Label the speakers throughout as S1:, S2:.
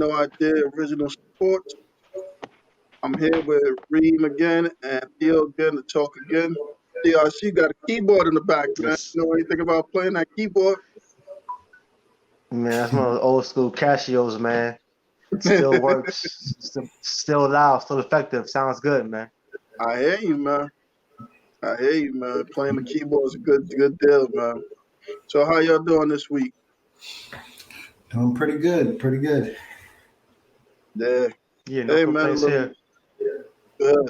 S1: No Idea Original Sports. I'm here with Reem again and Theo again to talk again. Theo, I see you got a keyboard in the back, man.
S2: Yes,
S1: You know anything about playing that keyboard?
S2: man, that's one of those old school Casios, man. Still works, still loud, still effective. Sounds good, man.
S1: I hear you, man. I hear you, man. Playing the keyboard is a good deal, man. So how y'all doing this week?
S3: Doing pretty good, pretty good.
S1: Yeah.
S2: Yeah, no
S1: Hey, man.
S2: complaints
S1: Look,
S2: here.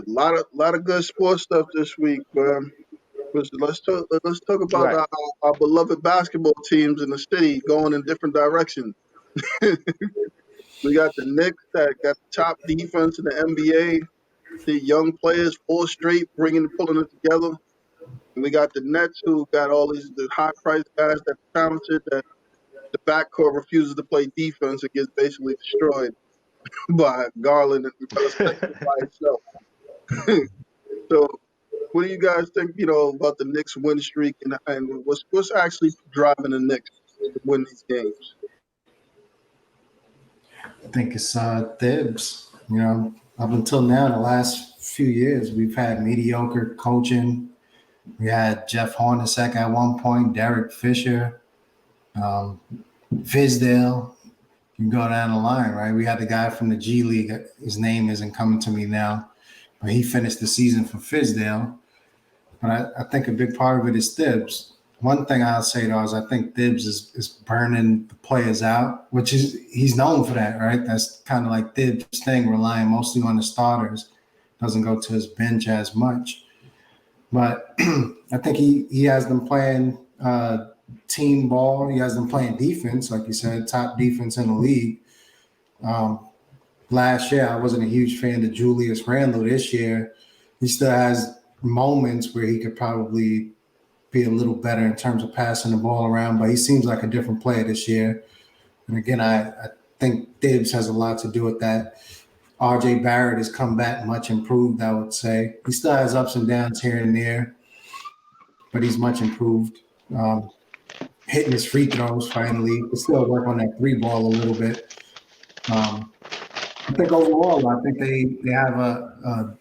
S1: lot of good sports stuff this week, man. Let's talk about
S2: Right.
S1: our beloved basketball teams in the city going in different directions. We got the Knicks that got the top defense in the NBA. The young players, four straight, pulling it together. And we got the Nets who got all these the high priced guys that are talented. That the backcourt refuses to play defense and gets basically destroyed by Garland and especially by itself. So, what do you guys think? About the Knicks win streak and what's actually driving the Knicks to win these games?
S3: I think it's Thibs. Up until now, the last few years, we've had mediocre coaching. We had Jeff Hornacek at one point, Derek Fisher, um, Fizdale. You can go down the line, right? We had the guy from the G League. His name isn't coming to me now, but he finished the season for Fizdale. But I think a big part of it is Thibs. One thing I'll say though is I think Thibs is burning the players out, which is he's known for that, right? That's kind of like Thibs' thing, relying mostly on the starters, doesn't go to his bench as much. But I think he has them playing team ball. He has them playing defense, like you said, top defense in the league. Um, Last year, I wasn't a huge fan of Julius Randle. This year, he still has moments where he could probably be a little better in terms of passing the ball around, but he seems like a different player this year. And again, I think Thibs has a lot to do with that. RJ Barrett has come back much improved, I would say. He still has ups and downs here and there, but he's much improved. Hitting his free throws finally. But still work on that three ball a little bit. I think overall, I think they have a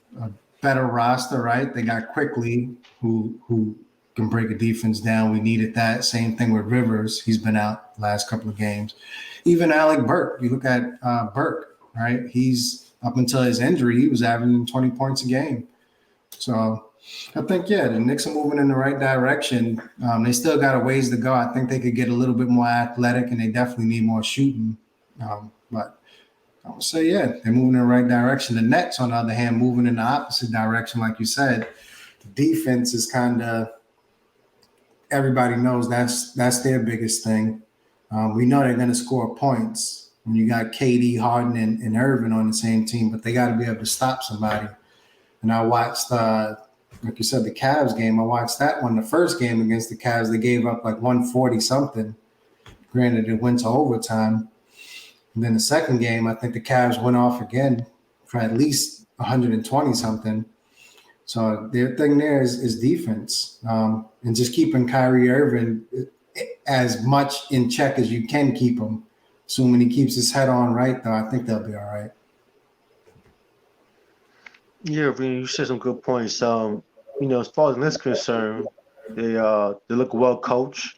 S3: better roster, right? They got Quickly, who can break a defense down. We needed that. Same thing with Rivers. He's been out the last couple of games. Even Alec Burke. You look at Burke, right? He's up until his injury, he was averaging 20 points a game. So I think, the Knicks are moving in the right direction. They still got a ways to go. I think they could get a little bit more athletic, and they definitely need more shooting. But I would say, they're moving in the right direction. The Nets, on the other hand, moving in the opposite direction, like you said. The defense is kind of everybody knows that's their biggest thing. We know they're going to score points when you got KD, Harden, and Irvin on the same team, but they got to be able to stop somebody. And I watched, like you said, the Cavs game. I watched that one. The first game against the Cavs, they gave up like 140 something. Granted, it went to overtime. And then the second game, I think the Cavs went off again for at least 120 something. So their thing there is defense, and just keeping Kyrie Irving as much in check as you can keep him. Assuming he keeps his head on right, though, I think they'll be all right.
S2: Yeah, you said some good points. As far as the Knicks concerned, they look well coached.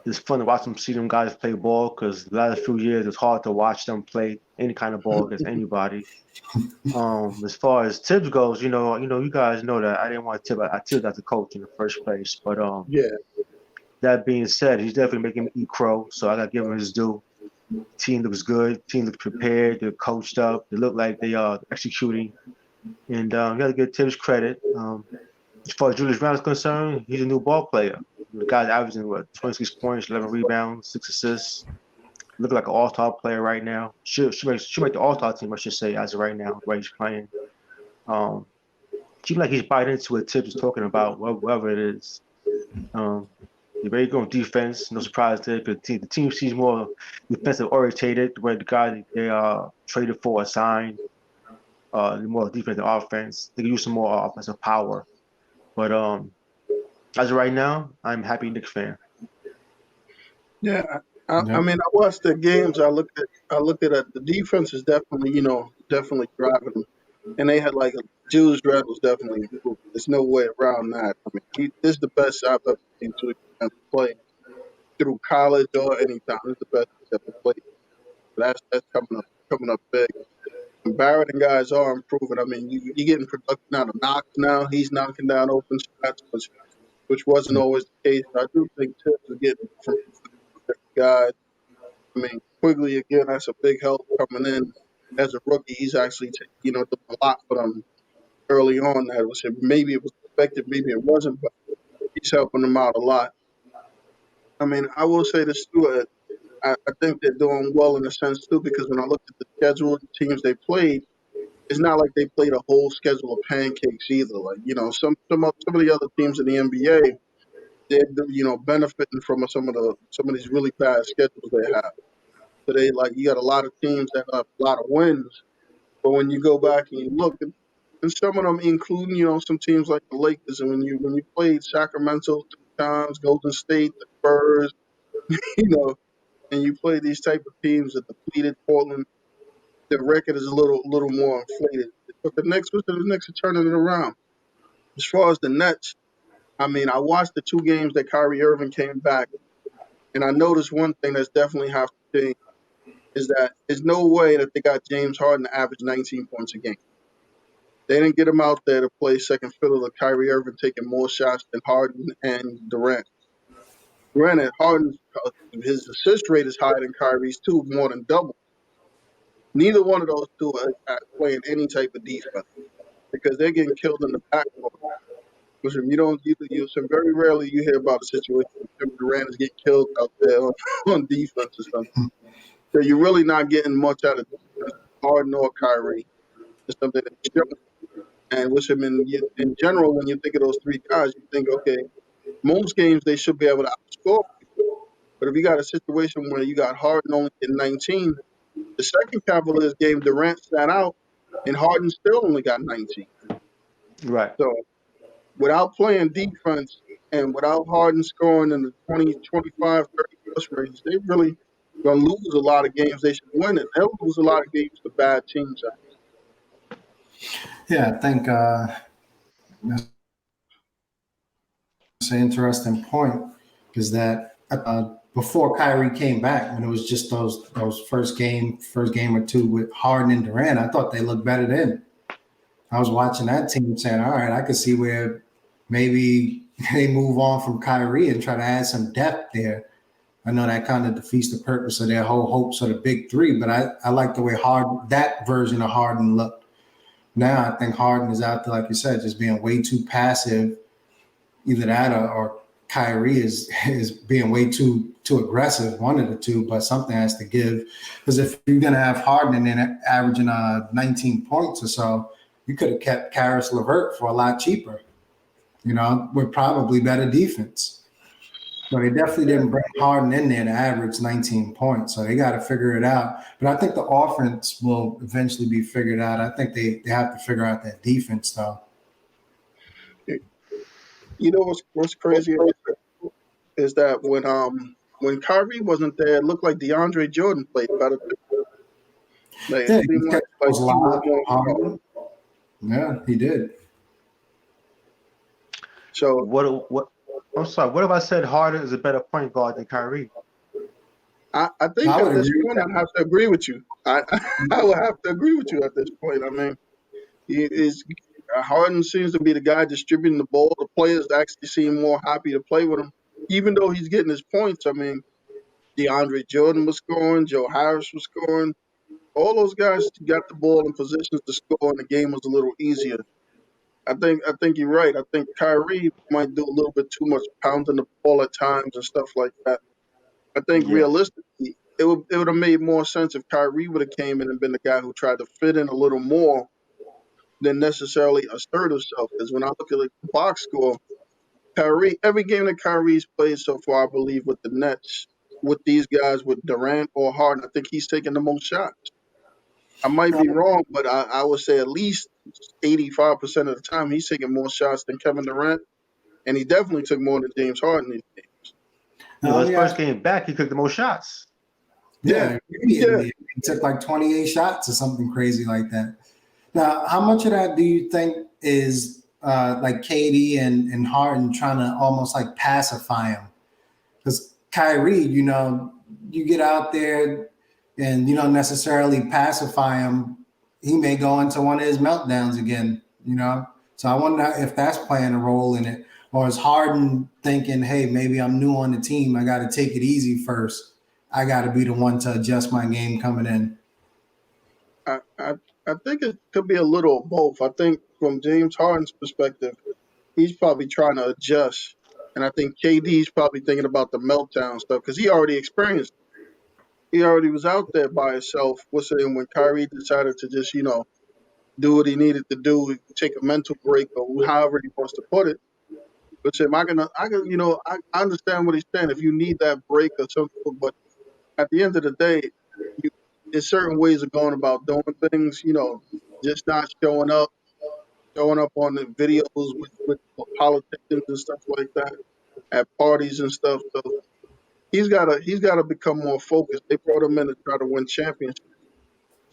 S2: It's fun to watch them, see them guys play ball because the last few years it's hard to watch them play any kind of ball against anybody. As far as Tibbs goes, you guys know that I didn't want Tibbs. I Tibbs as a coach in the first place, but
S1: Yeah.
S2: that being said, he's definitely making me eat crow, so I got to give him his due. Team looks good. Team looks prepared. They're coached up. They look like they are executing, and you got to give Tibbs credit. As far as Julius Randle is concerned, he's a new ball player. The guy's averaging 26 points, 11 rebounds, 6 assists. Looking like an all-star player right now. Should make the all-star team, I should say, as of right now, the way he's playing. Seems like he's biting into what Tibbs is talking about, whatever it is. They're very good on defense. No surprise there, because the team seems more defensive orientated, where the guy they traded for or signed, more defensive offense. They can use some more offensive power. But as of right now, I'm a happy Knicks fan.
S1: Yeah, I
S3: Yep.
S1: mean, I watched the games. I looked at it. The defense is definitely, definitely driving them. And they had like Jules Dredd was definitely improved. There's no way around that. I mean, this is the best I've ever seen to play through college or any time. This is the best he's ever played. That's coming up big. And Barrett and guys are improving. I mean, you're getting production out of Knox now. He's knocking down open shots, which wasn't always the case. I do think Tibbs is getting from different guys. I mean, Quigley again, that's a big help coming in as a rookie. He's actually doing a lot for them early on. That was maybe it was effective, maybe it wasn't, but he's helping them out a lot. I mean, I will say this too. I think they're doing well in a sense too because when I looked at the schedule of the teams they played, it's not like they played a whole schedule of pancakes either. Like some of the other teams in the NBA, they're benefiting from some of these really bad schedules they have. So they like you got a lot of teams that have a lot of wins, but when you go back and you look, and some of them including some teams like the Lakers, and when you played Sacramento 2 times, Golden State, the Spurs, you know, and you play these type of teams that depleted Portland, the record is a little more inflated. But the Knicks are turning it around. As far as the Nets, I mean, I watched the 2 games that Kyrie Irving came back, and I noticed one thing that's definitely have to change is that there's no way that they got James Harden to average 19 points a game. They didn't get him out there to play second fiddle to Kyrie Irving taking more shots than Harden and Durant. Granted, Harden's his assist rate is higher than Kyrie's too, more than double. Neither one of those two are playing any type of defense because they're getting killed in the backcourt. Listen, so very rarely you hear about a situation where Kevin Durant is getting killed out there on defense or something. So you're really not getting much out of defense, Harden or Kyrie. It's something that you show. And with him in general, when you think of those 3 guys, you think, okay, most games they should be able to outscore. But if you got a situation where you got Harden only getting 19, the second Cavaliers game, Durant sat out, and Harden still only got 19.
S2: Right.
S1: So without playing defense and without Harden scoring in the 20, 25, 30 plus range, they really going to lose a lot of games they should win. And they'll lose a lot of games to bad teams.
S3: Yeah, I think that's an interesting point is that before Kyrie came back, when it was just those first game or two with Harden and Durant, I thought they looked better then. I was watching that team saying, all right, I could see where maybe they move on from Kyrie and try to add some depth there. I know that kind of defeats the purpose of their whole hopes of the big three, but I like the way that version of Harden looked. Now I think Harden is out there, like you said, just being way too passive. Either that or Kyrie is being way too aggressive, one of the two, but something has to give. Because if you're going to have Harden and then averaging 19 points or so, you could have kept Karis LeVert for a lot cheaper, with probably better defense. So they definitely didn't bring Harden in there to average 19 points. So they got to figure it out. But I think the offense will eventually be figured out. I think they have to figure out that defense, though.
S1: You know what's crazy is that when Kyrie wasn't there, it looked like DeAndre Jordan played better. Like it
S3: Yeah,
S1: seemed
S3: he
S1: like
S3: kept those
S1: he was
S3: live.
S1: more.
S3: Yeah, he did.
S1: So
S2: What? I'm sorry. What if I said Harden is a better point guard than Kyrie?
S1: I think
S3: I
S1: at
S3: would
S1: this
S3: agree with
S1: point
S3: that.
S1: I'd have to agree with you. I would have to agree with you at this point. I mean, he is Harden seems to be the guy distributing the ball. The players actually seem more happy to play with him, even though he's getting his points. I mean, DeAndre Jordan was scoring, Joe Harris was scoring. All those guys got the ball in positions to score, and the game was a little easier. I think you're right. I think Kyrie might do a little bit too much pounding the ball at times and stuff like that. I think
S2: Yes.
S1: realistically, it would have made more sense if Kyrie would have came in and been the guy who tried to fit in a little more than necessarily assert himself. Because when I look at the box score, Kyrie, every game that Kyrie's played so far, I believe with the Nets, with these guys, with Durant or Harden, I think he's taking the most shots. I might be wrong, but I would say at least 85% of the time he's taking more shots than Kevin Durant, and he definitely took more than James Harden these days.
S2: You know,
S3: Let
S2: his
S3: me
S2: first
S3: ask.
S2: game back, he took the most shots.
S3: Yeah,
S1: Yeah.
S3: immediately he took like 28 shots or something crazy like that. Now, how much of that do you think is like Katie and Harden trying to almost like pacify him? Because Kyrie, you get out there and you don't necessarily pacify him, he may go into one of his meltdowns again. So I wonder if that's playing a role in it. Or is Harden thinking, hey, maybe I'm new on the team. I got to take it easy first. I got to be the one to adjust my game coming in.
S1: I, I I think it could be a little of both. I think from James Harden's perspective, he's probably trying to adjust, and I think KD's probably thinking about the meltdown stuff because he already experienced. He already was out there by himself. What's it? When Kyrie decided to just do what he needed to do, take a mental break or however he wants to put it. But him, I understand what he's saying. If you need that break or something, but at the end of the day, you, there's certain ways of going about doing things. Just not showing up on the videos with politicians and stuff like that at parties and stuff. So he's gotta become more focused. They brought him in to try to win championships.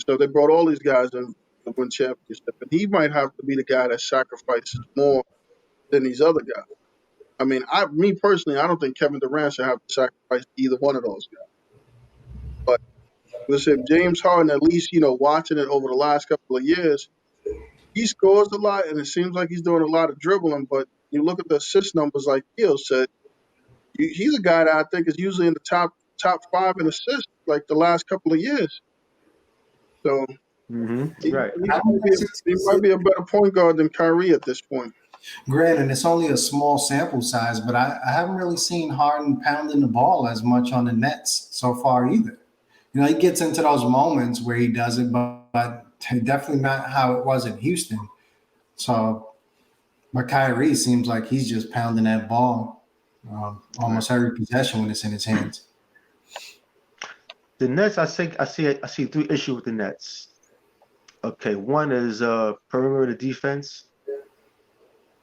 S1: So they brought all these guys in to win championship, and he might have to be the guy that sacrifices more than these other guys. I mean, me personally, I don't think Kevin Durant should have to sacrifice either one of those guys. But listen, James Harden, at least watching it over the last couple of years, he scores a lot, and it seems like he's doing a lot of dribbling. But you look at the assist numbers, like Theo said, he's a guy that I think is usually in the top five in assists, like the last couple of years. So
S2: Right.
S3: I don't
S1: he might be a better point guard than Kyrie at this point.
S3: Granted, it's only a small sample size, but I haven't really seen Harden pounding the ball as much on the Nets so far either. He gets into those moments where he does it, but definitely not how it was in Houston. So, but Kyrie seems like he's just pounding that ball
S2: Right.
S3: almost every possession when it's in his hands.
S2: The Nets, I see three issues with the Nets. Okay, one is perimeter defense.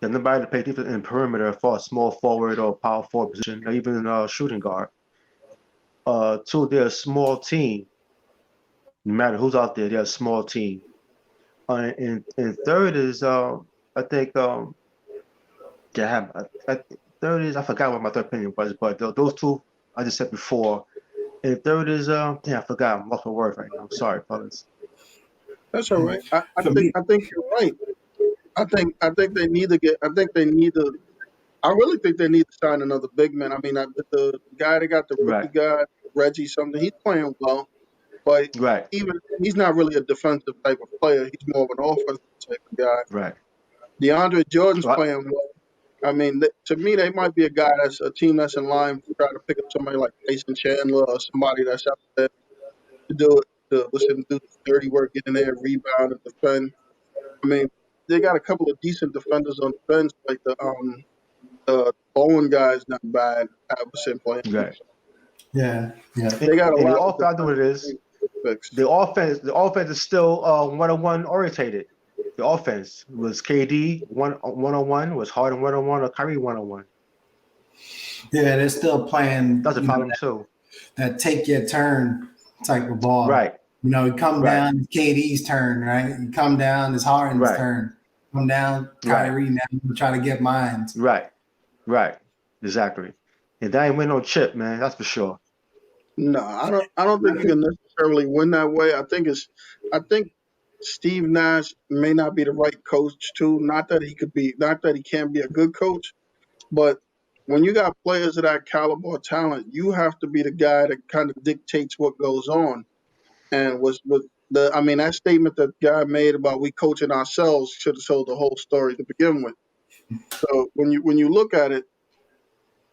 S2: There's nobody to play defense in perimeter for a small forward or power forward position, or even shooting guard. Two, they're a small team. No matter who's out there, they're a small team. And third is I think they have. Third is I forgot what my third opinion was, but those two I just said before. And third is I forgot. I'm lost for words right now. I'm sorry, fellas.
S1: That's all right. I
S3: For
S1: think
S3: me,
S1: I think you're right. I think they need to get. I think they need to. I really think they need to sign another big man. I mean, the guy they got, the
S2: Right,
S1: rookie guy, Reggie something. He's playing well, but
S2: right,
S1: even he's not really a defensive type of player. He's more of an offensive type of guy.
S2: right.
S1: DeAndre Jordan's
S2: Right.
S1: playing well. I mean, to me, they might be a guy that's a team that's in line to try to pick up somebody like Tyson Chandler or somebody that's out there to do it, to listen, do the dirty work, get in there, rebound, and defend. I mean, they got a couple of decent defenders on the bench, like the Bowen guy's not bad. I was playing
S2: Right.
S1: defense.
S3: yeah, yeah,
S1: They got a
S2: And the
S1: lot of
S2: offense, I know what it
S1: defenders
S2: is.
S1: fixed.
S2: The offense is still one-on-one orientated. The offense was KD one-on-one, was Harden one-on-one, or Kyrie one-on-one.
S3: yeah. They're still playing,
S2: That's a problem too.
S3: that take your turn type of ball.
S2: Right,
S3: You come
S2: right,
S3: down, it's KD's turn, right? You come down, it's Harden's
S2: right,
S3: turn. Come down,
S2: right,
S3: Kyrie. Now you try to get mine.
S2: right, right. Exactly. And that ain't win no chip, man. That's for sure.
S1: No, I don't think you can necessarily win that way. I think Steve Nash may not be the right coach too. Not that he can't be a good coach, but when you got players of that caliber of talent, you have to be the guy that kind of dictates what goes on. And I mean, that statement that guy made about we coaching ourselves should have told the whole story to begin with. So when you look at it,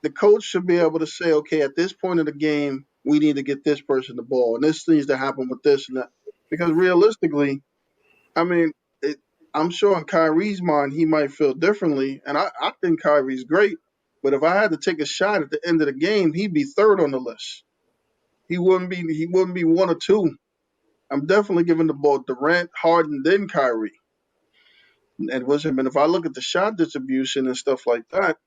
S1: the coach should be able to say, okay, at this point of the game, we need to get this person the ball, and this needs to happen with this and that. Because realistically, I mean, I'm sure in Kyrie's mind, he might feel differently, and I think Kyrie's great. But if I had to take a shot at the end of the game, he'd be third on the list. He wouldn't be one or two. I'm definitely giving the ball Durant, Harden, then Kyrie. And if I look at the shot distribution and stuff like that,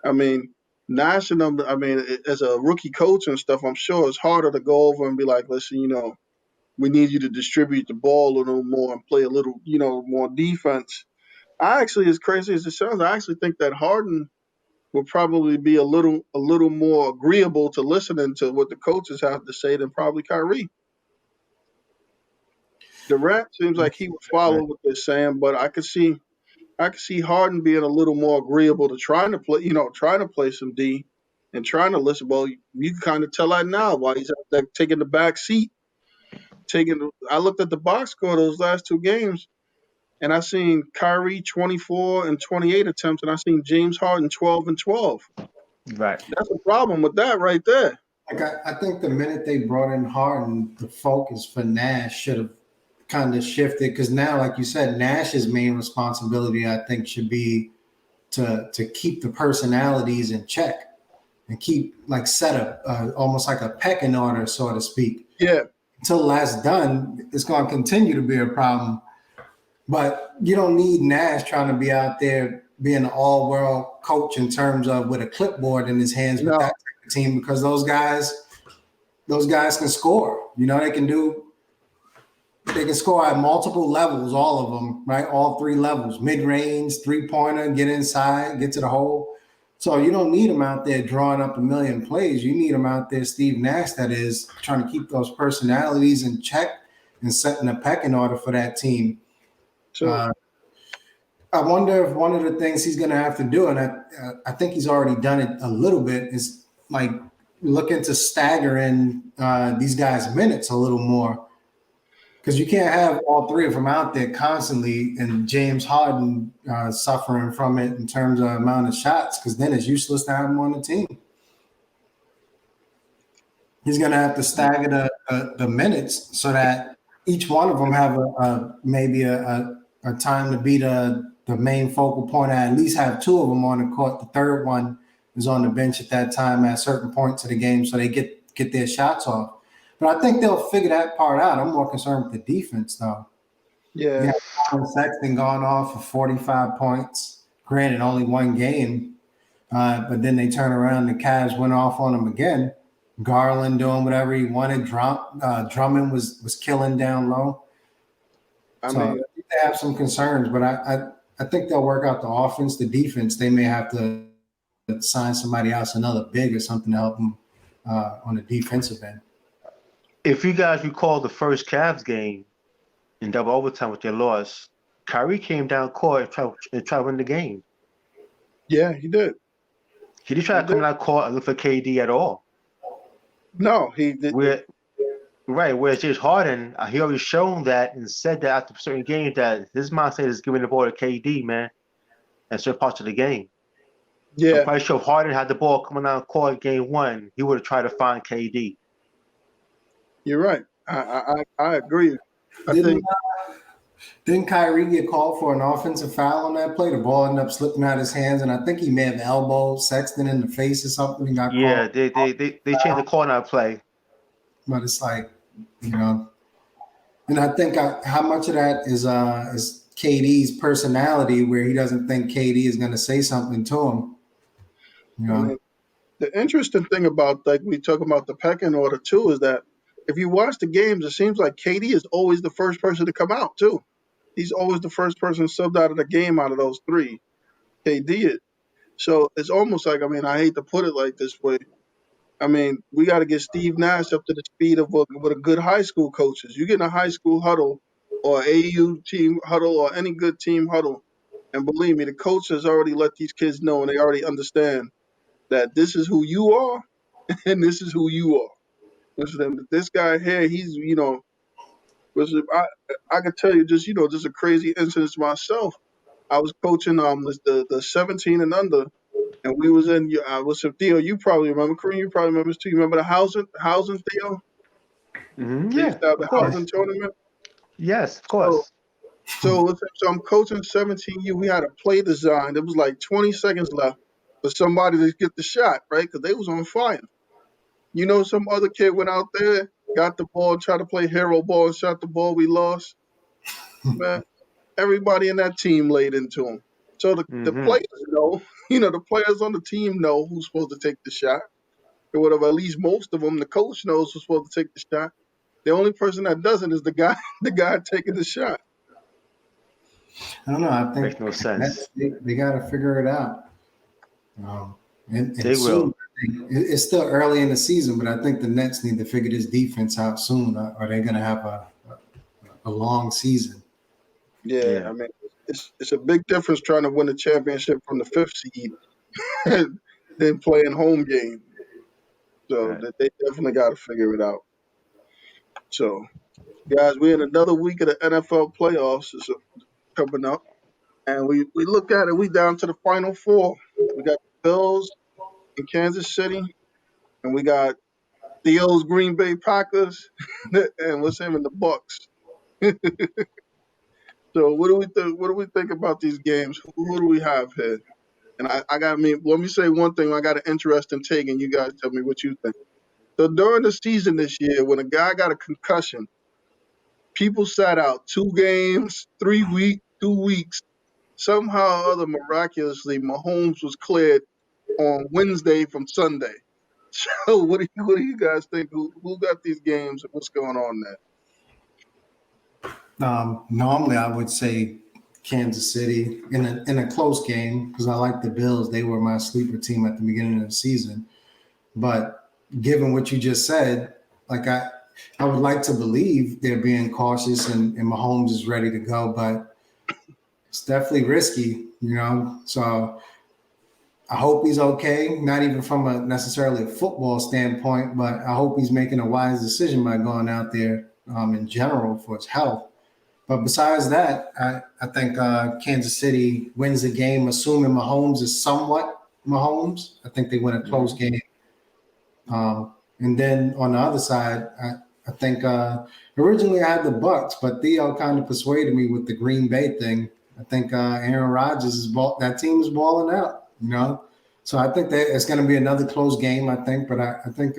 S1: I mean, Nash and them, I mean, as a rookie coach and stuff, I'm sure it's harder to go over and be like, listen, we need you to distribute the ball a little more and play a little, more defense. I actually, as crazy as it sounds, I actually think that Harden will probably be a little more agreeable to listening to what the coaches have to say than probably Kyrie. Durant seems like he would follow
S2: Right.
S1: what they're saying, but I could see Harden being a little more agreeable to trying to play some D and trying to listen. Well, you can kind of tell that now why he's out there taking the back seat. I looked at the box score of those last two games, and I seen Kyrie 24 and 28 attempts, and I seen James Harden 12 and 12.
S2: Right.
S1: That's a problem with that right there.
S3: Like I think the minute they brought in Harden, the focus for Nash should have kind of shifted because now, like you said, Nash's main responsibility, I think, should be to keep the personalities in check and keep like set up almost like a pecking order, so to speak.
S1: Yeah,
S3: Until that's done, it's going to continue to be a problem. But you don't need Nash trying to be out there being an all-world coach in terms of with a clipboard in his hands with
S1: no,
S3: that type of team because those guys can score. They can score at multiple levels, all of them, right? All three levels, mid-range, three-pointer, get inside, get to the hole. So you don't need them out there drawing up a million plays. You need them out there, Steve Nash, that is trying to keep those personalities in check and setting a pecking order for that team.
S1: so
S3: I wonder if one of the things he's going to have to do, and I think he's already done it a little bit, is like look into staggering these guys' minutes a little more. Because you can't have all three of them out there constantly and James Harden suffering from it in terms of amount of shots, because then it's useless to have him on the team. He's going to have to stagger the minutes so that each one of them have maybe a time to be the main focal point. At least have two of them on the court. The third one is on the bench at that time at certain points of the game so they get their shots off. But I think they'll figure that part out. I'm more concerned with the defense, though.
S1: yeah,
S3: Yeah, Colin Sexton gone off for 45 points. Granted, only one game. But then they turn around, the Cavs went off on him again. Garland doing whatever he wanted. Drummond was killing down low.
S1: I
S3: So
S1: mean,
S3: they have some concerns, but I think they'll work out the offense. The defense, they may have to sign somebody else, another big or something to help them on the defensive end.
S2: If you guys recall the first Cavs game in double overtime with their loss, Kyrie came down court and tried to win the game.
S1: yeah, he did.
S2: He didn't try to come down court and look for KD at all.
S1: No, he did.
S2: Whereas James Harden, he already shown that and said that after certain games that his mindset is giving the ball to KD, man, and certain parts of the game. I'm
S1: Yeah,
S2: quite sure if Harden had the ball coming down court game one, he would have tried to find KD.
S1: you're right. I agree. I
S3: Didn't
S1: think
S3: didn't Kyrie get called for an offensive foul on that play? The ball ended up slipping out of his hands, and I think he may have elbowed Sexton in the face or something. He got
S2: Yeah,
S3: called.
S2: they changed the call on that play.
S3: But it's like, and I think how much of that is KD's personality, where he doesn't think KD is going to say something to him.
S1: I mean, the interesting thing about like we talk about the pecking order too is that if you watch the games, it seems like KD is always the first person to come out too. He's always the first person subbed out of the game out of those three. KD is. So it's almost like, I mean, I hate to put it like this way. I mean, we got to get Steve Nash up to the speed of what a good high school coach is. You get in a high school huddle or AU team huddle or any good team huddle, and believe me, the coach has already let these kids know and they already understand that this is who you are and this is who you are. Listen, this guy here, he's, I could tell you just a crazy incident myself. I was coaching the 17 and under, and we was in with some Theo. You probably remember, Kareem. You probably remember this too. You remember the housing Theo? They used
S2: Yeah,
S1: to have
S2: of
S1: the
S2: course.
S1: housing tournament.
S2: Yes, of
S1: So,
S2: course.
S1: so I'm coaching 17U. We had a play design. It was like 20 seconds left for somebody to get the shot, right? Because they was on fire. Some other kid went out there, got the ball, tried to play hero ball, and shot the ball. We lost. Man, everybody in that team laid into him. So the
S2: hmm
S1: players know, The players on the team know who's supposed to take the shot or whatever. At least most of them, the coach knows who's supposed to take the shot. The only person that doesn't is the guy, the guy taking the shot.
S3: I don't know. I think
S2: Makes no sense.
S3: they got to figure it out. Um,
S2: They
S3: and
S2: will.
S3: soon, it's still early in the season, but I think the Nets need to figure this defense out soon, or they're going to have a long season.
S1: Yeah,
S2: Yeah.
S1: I mean, it's a big difference trying to win a championship from the fifth seed than playing home game. So
S2: Right.
S1: that they definitely got to figure it out. So, guys, we're in another week of the NFL playoffs is coming up, and we look at it. We down to the final four. We got the Bills in Kansas City, and we got Theo's Green Bay Packers, and what's him in the Bucks. So, what do we think? What do we think about these games? Who do we have here? And I got me. Let me say one thing. I got an interesting take, and you guys tell me what you think. So during the season this year, when a guy got a concussion, people sat out 2 games, 3 weeks, 2 weeks. Somehow or other, miraculously, Mahomes was cleared on Wednesday from Sunday. So what do you guys think? Who got these games and what's going on there?
S3: Normally, I would say Kansas City in a close game because I like the Bills. They were my sleeper team at the beginning of the season. But given what you just said, like I would like to believe they're being cautious and Mahomes is ready to go, but it's definitely risky. So I hope he's okay, not even from a necessarily a football standpoint, but I hope he's making a wise decision by going out there in general for his health. But besides that, I think Kansas City wins the game, assuming Mahomes is somewhat Mahomes. I think they win a close game. And then on the other side, I think originally I had the Bucks, but Theo kind of persuaded me with the Green Bay thing. I think Aaron Rodgers that team is balling out. So I think that it's going to be another close game. I think, but I think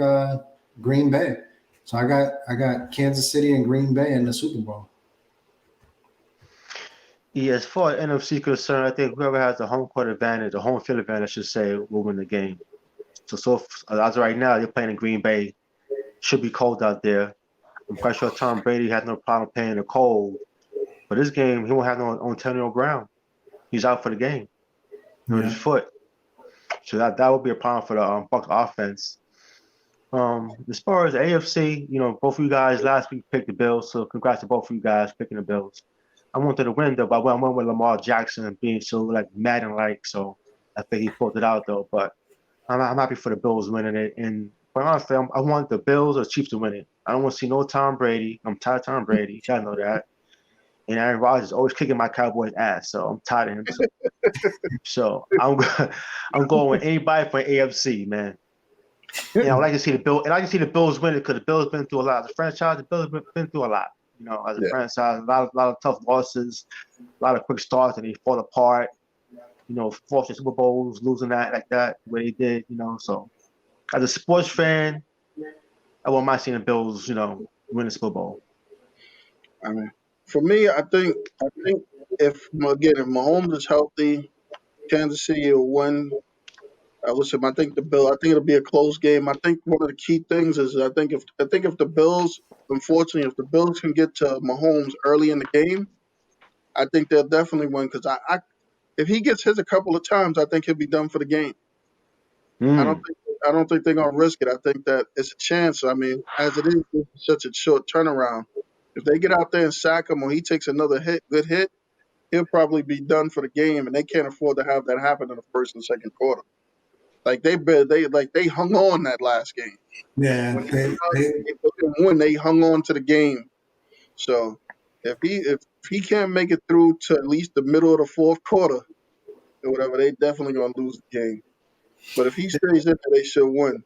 S3: Green Bay. So I got Kansas City and Green Bay in the Super Bowl.
S2: Yeah, as far as NFC concerned, I think whoever has the home court advantage, the home field advantage, I should say, will win the game. So as of right now, you're playing in Green Bay. Should be cold out there. I'm quite sure Tom Brady has no problem playing the cold. But this game, he won't have no Antonio Brown. He's out for the game with his
S3: Yeah.
S2: foot. So that would be a problem for the Bucs offense. As far as the AFC, both of you guys last week picked the Bills, so congrats to both of you guys picking the Bills. I wanted to win though, but I went with Lamar Jackson and being so like Madden-like, so I think he pulled it out though. But I'm happy for the Bills winning it. And quite honestly, I want the Bills or Chiefs to win it. I don't want to see no Tom Brady. I'm tired of Tom Brady. You gotta know that. And Aaron Rodgers is always kicking my Cowboys' ass, so I'm tired of him. So I'm going with anybody from AFC, man. And I like to see the Bills. And I can see the Bills winning because the Bills been through a lot. As a franchise, the Bills been through a lot. As a
S1: Yeah,
S2: franchise, a lot of tough losses, a lot of quick starts, and they fall apart. Forcing Super Bowls, losing that like that, the way they did. So as a sports fan, I wouldn't mind seeing the Bills, win the Super Bowl.
S1: I mean, for me, I think if Mahomes is healthy, Kansas City will win. Listen, I think it'll be a close game. I think one of the key things is I think if the Bills, unfortunately, if the Bills can get to Mahomes early in the game, I think they'll definitely win. Because if he gets hit a couple of times, I think he'll be done for the game. I don't
S2: Mm,
S1: think I don't think they're gonna risk it. I think that it's a chance. I mean, as it is, it's such a short turnaround. If they get out there and sack him, or he takes another good hit, he'll probably be done for the game, and they can't afford to have that happen in the first and second quarter. Like they hung on that last game.
S3: Yeah,
S1: When they didn't win, they hung on to the game. So if he can't make it through to at least the middle of the fourth quarter or whatever, they definitely gonna lose the game. But if he stays in there, they should win.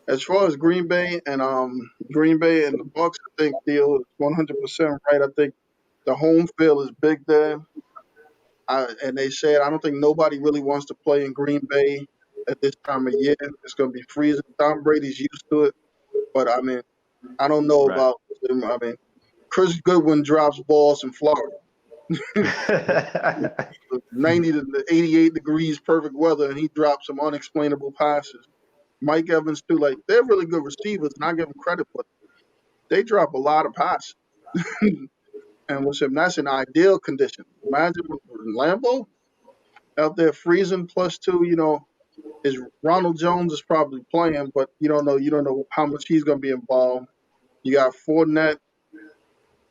S1: As far as Green Bay and the Bucks, I think Theo is 100% right. I think the home field is big there. And they said I don't think nobody really wants to play in Green Bay at this time of year. It's going to be freezing. Tom Brady's used to it, but I mean, I don't know
S2: right.
S1: about him. I mean, Chris Goodwin drops balls in Florida. 90 to 88 degrees, perfect weather, and he drops some unexplainable passes. Mike Evans too, like they're really good receivers, and I give them credit, but they drop a lot of passes. And with him, that's an ideal condition. Imagine Lambeau out there freezing +2. Is Ronald Jones is probably playing, but you don't know how much he's going to be involved. You got Fournette,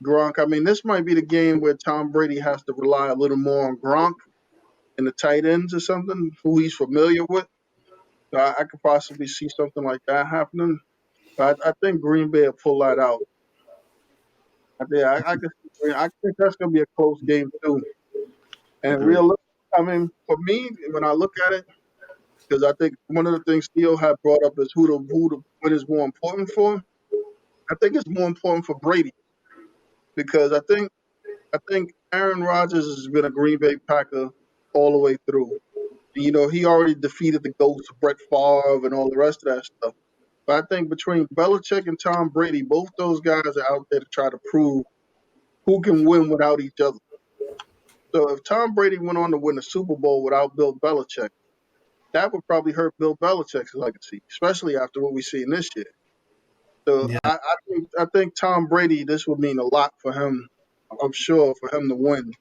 S1: Gronk. I mean, this might be the game where Tom Brady has to rely a little more on Gronk and the tight ends or something, who he's familiar with. So I could possibly see something like that happening. But I think Green Bay will pull that out. I think that's going to be a close game too. And
S2: Agreed.
S1: realistic, I mean, for me, when I look at it, because I think one of the things Theo had brought up is what is more important for. I think it's more important for Brady because I think Aaron Rodgers has been a Green Bay Packer all the way through. He already defeated the ghost of Brett Favre and all the rest of that stuff. But I think between Belichick and Tom Brady, both those guys are out there to try to prove who can win without each other. So if Tom Brady went on to win the Super Bowl without Bill Belichick, that would probably hurt Bill Belichick's legacy, especially after what we've seen this year. So
S3: Yeah,
S1: I think Tom Brady, this would mean a lot for him. I'm sure for him to win,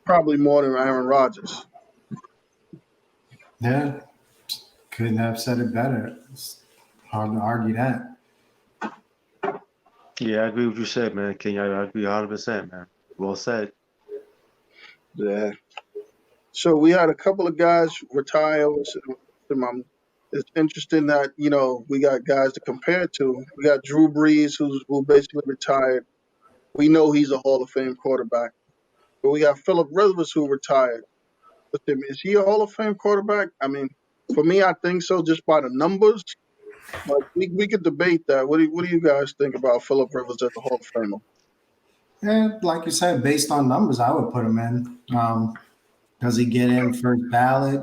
S1: probably more than Aaron Rodgers.
S3: yeah. Couldn't have said it better. It's hard to argue that.
S2: Yeah, I agree with what you said, man. King, I agree 100%, man. Well said.
S1: Yeah. So we had a couple of guys retire. It's interesting that we got guys to compare to. We got Drew Brees, who basically retired. We know he's a Hall of Fame quarterback. But we got Philip Rivers, who retired. But is he a Hall of Fame quarterback? I mean, for me, I think so, just by the numbers. But we could debate that. What do you guys think about Philip Rivers as a Hall of Famer?
S3: And like you said, based on numbers, I would put him in. Does he get in first ballot?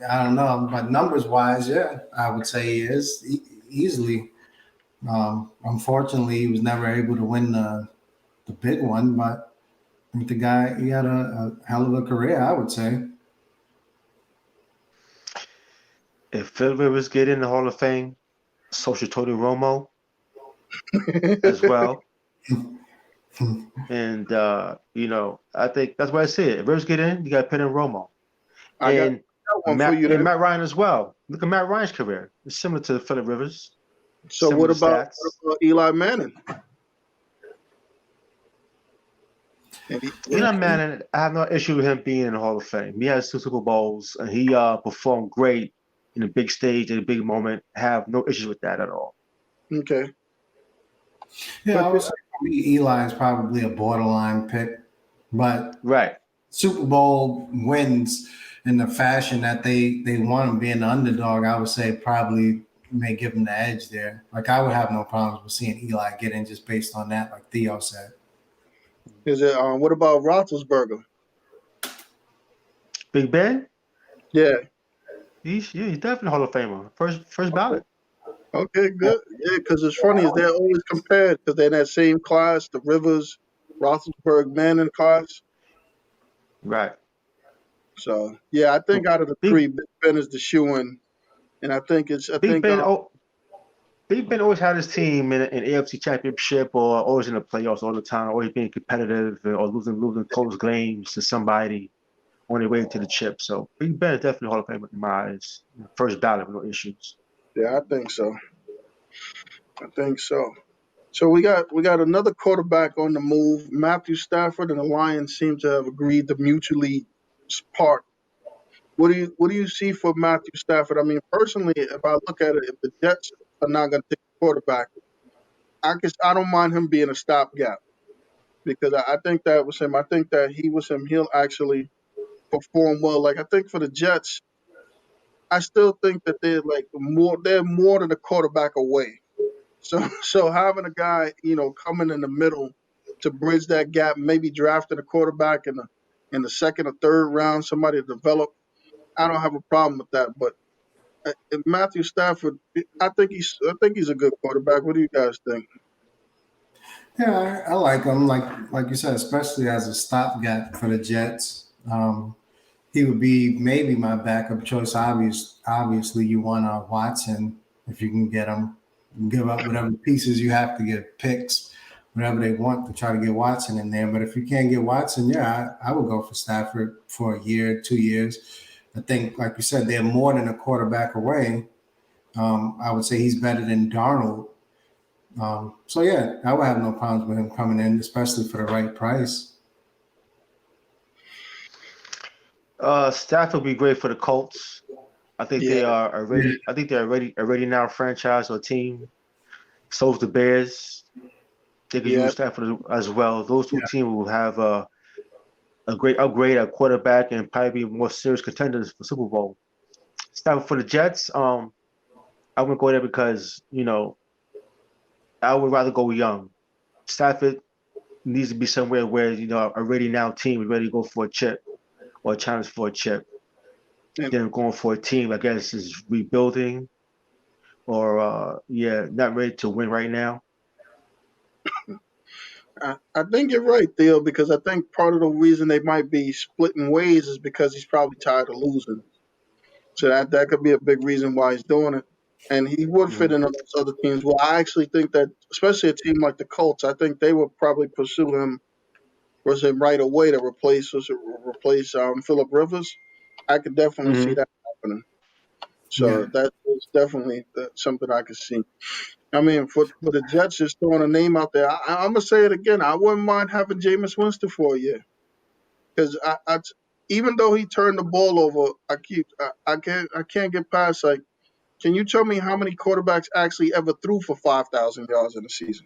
S3: I don't know, but numbers wise, yeah, I would say he is easily. Unfortunately, he was never able to win the big one, but I think the guy he had a hell of a career, I would say.
S2: If Phil Rivers get in the Hall of Fame, so should Tony Romo as well. And I think that's why I said if Rivers get in, you got to put in Romo
S1: I got
S2: and
S1: one for you there.
S2: Matt Ryan as well. Look at Matt Ryan's career; it's similar to Philip Rivers,
S1: So
S2: similar
S1: what
S2: stats.
S1: about Eli Manning? And
S2: Eli Manning, I have no issue with him being in the Hall of Fame. He has two Super Bowls, and he performed great in a big stage at a big moment. Have no issues with that at all.
S1: okay,
S3: Yeah,
S1: but
S3: I would say for me, Eli is probably a borderline pick, but
S2: Right.
S3: Super Bowl wins in the fashion that they want him being the underdog, I would say probably may give him the edge there. Like I would have no problems with seeing Eli get in just based on that, like Theo said.
S1: is it? What about Roethlisberger?
S2: Big Ben,
S1: Yeah.
S2: he's definitely Hall of Famer. First
S1: Okay.
S2: ballot.
S1: Okay. Good. Yeah, because it's funny is they're always compared because they're in that same class, the Rivers, Roethlisberger, Manning class.
S2: Right.
S1: So yeah, I think out of the
S2: Big
S1: three, Big Ben is the shoe in, and I think it's I
S2: Big
S1: think
S2: Ben. Oh, Big Ben always had his team in an AFC Championship or always in the playoffs all the time, always being competitive or losing close games to somebody on their way to the chip. So Big Ben is definitely Hall of Fame in my eyes. First ballot with no issues.
S1: yeah, I think so. I think so. So we got another quarterback on the move. Matthew Stafford and the Lions seem to have agreed to mutually part. What do you see for Matthew Stafford? I mean, personally, if I look at it, if the Jets are not going to take a quarterback, I don't mind him being a stopgap because I think that was him. I think that he was him. He'll actually perform well. Like I think for the Jets, I still think that they're more than a quarterback away. So so having a guy, coming in the middle to bridge that gap, maybe drafting a quarterback in the second or third round, somebody to develop, I don't have a problem with that. But Matthew Stafford, I think he's a good quarterback. What do you guys think?
S3: Yeah, I like him. Like you said, especially as a stopgap for the Jets. He would be maybe my backup choice. Obviously, you want Watson if you can get him. You can give up whatever pieces you have to get, picks, whatever they want to try to get Watson in there. But if you can't get Watson, yeah, I would go for Stafford for a year, 2 years. I think, like you said, they're more than a quarterback away. I would say he's better than Darnold. So, yeah, I would have no problems with him coming in, especially for the right price.
S2: Stafford would be great for the Colts. I think
S1: Yeah,
S2: they are already. I think they're already now a franchise or team. So is the Bears. They could
S1: yeah.
S2: use Stafford as well. Those two teams will have a great upgrade at quarterback and probably be more serious contenders for Super Bowl. Stafford for the Jets. I wouldn't go there because I would rather go young. Stafford needs to be somewhere where already now team is ready to go for a chip or a challenge for a chip.
S1: And
S2: Then going for a team I guess is rebuilding or not ready to win right now.
S1: I think you're right, Theo, because I think part of the reason they might be splitting ways is because he's probably tired of losing. So that could be a big reason why he's doing it. And he would fit
S2: Mhm.
S1: into those other teams. Well, I actually think that, especially a team like the Colts, I think they would probably pursue him, was it right away to replace Philip Rivers. I could definitely see
S2: Mhm.
S1: that happening. So
S3: Yeah.
S1: that is definitely something I could see. I mean, for the Jets, just throwing a name out there, I'm gonna say it again. I wouldn't mind having Jameis Winston for a year because even though he turned the ball over, I can't get past like. Can you tell me how many quarterbacks actually ever threw for 5,000 yards in a season?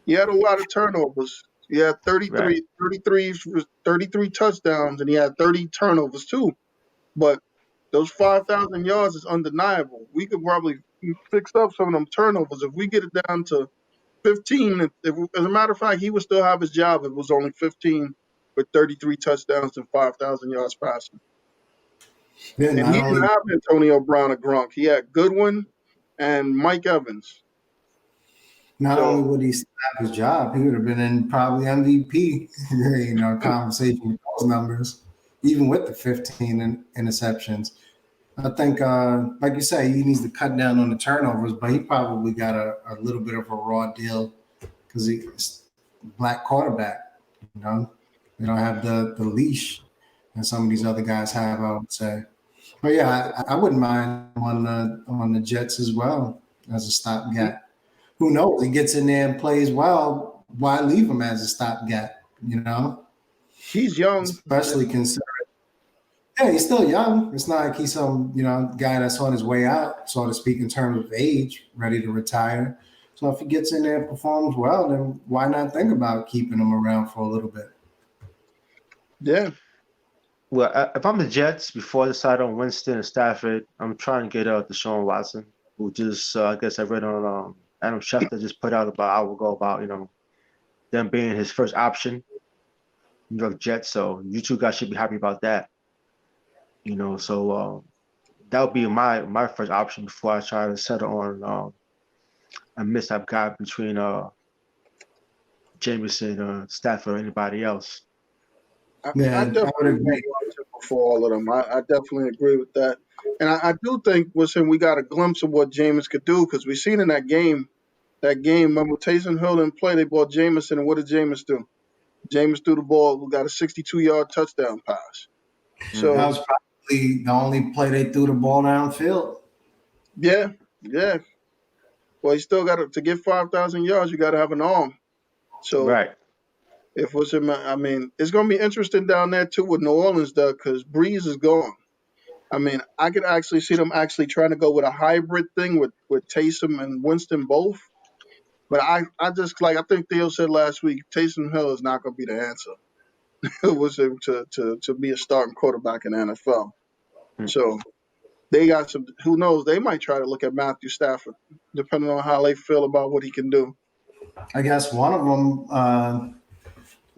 S1: He had a lot of turnovers. He had
S2: Right.
S1: 33 touchdowns, and he had 30 turnovers too. But those 5,000 yards is undeniable. We could probably fix up some of them turnovers if we get it down to 15. As a matter of fact, he would still have his job if it was only 15 with 33 touchdowns and 5,000 yards passing.
S3: Yeah,
S1: And he
S3: not
S1: didn't
S3: only
S1: have Antonio Brown or Gronk. He had Goodwin and Mike Evans.
S3: Not only
S1: So
S3: would he still have his job, he would have been in probably MVP, conversation with those numbers, even with the 15 interceptions. I think, like you say, he needs to cut down on the turnovers, but he probably got a little bit of a raw deal because he's a black quarterback. You know, they don't have the leash and some of these other guys have. I would say, but yeah, I wouldn't mind on the Jets as well as a stopgap. Who knows? He gets in there and plays well. Why leave him as a stopgap?
S1: he's young.
S3: Especially considering, yeah, he's still young. It's not like he's some guy that's on his way out, so to speak, in terms of age, ready to retire. So if he gets in there and performs well, then why not think about keeping him around for a little bit?
S1: Yeah,
S2: Well, if I'm the Jets, before I decide on Winston and Stafford, I'm trying to get Deshaun Watson, who just I guess I read on Adam Schefter just put out about an hour ago about them being his first option, New York Jets. So you two guys should be happy about that. So that would be my first option before I try to settle on a mishap guy between Jameson, Stafford, or anybody else.
S1: I
S3: Yeah, I would
S1: definitely want
S3: agree.
S1: Watson before all of them. I definitely agree with that. And I do think, listen, we got a glimpse of what Jameis could do because we seen in that game. That game, remember Taysom Hill didn't play. They brought Jameson, and what did Jameis do? Jameis threw the ball. We got a 62-yard touchdown pass.
S3: That
S2: Hmm.
S1: So
S3: was probably the only play they threw the ball downfield.
S1: yeah, yeah. Well, you still got to get 5,000 yards. You got to have an arm. So
S2: Right.
S1: if what's in I mean, it's gonna be interesting down there too with New Orleans though, because Breeze is gone. I mean, I could actually see them actually trying to go with a hybrid thing with Taysom and Winston both. But I just I think Theo said last week, Taysom Hill is not gonna be the answer. It was to be a starting quarterback in the NFL.
S2: Mm.
S1: So they got some. Who knows? They might try to look at Matthew Stafford, depending on how they feel about what he can do.
S3: I guess one of them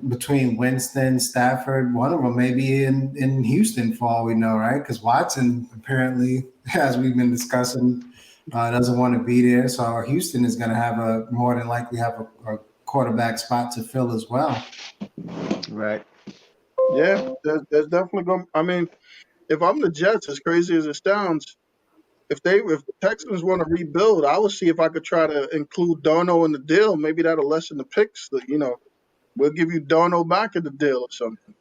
S3: between Winston, Stafford, one of them may be in Houston for all we know, right? Because Watson apparently, as we've been discussing, doesn't want to be there. So Houston is going to have more than likely have a quarterback spot to fill as well.
S2: Right.
S1: Yeah, there's definitely going. I mean, if I'm the Jets, as crazy as it sounds, if the Texans want to rebuild, I would see if I could try to include Darno in the deal. Maybe that'll lessen the picks. We'll give you Darno back in the deal or something.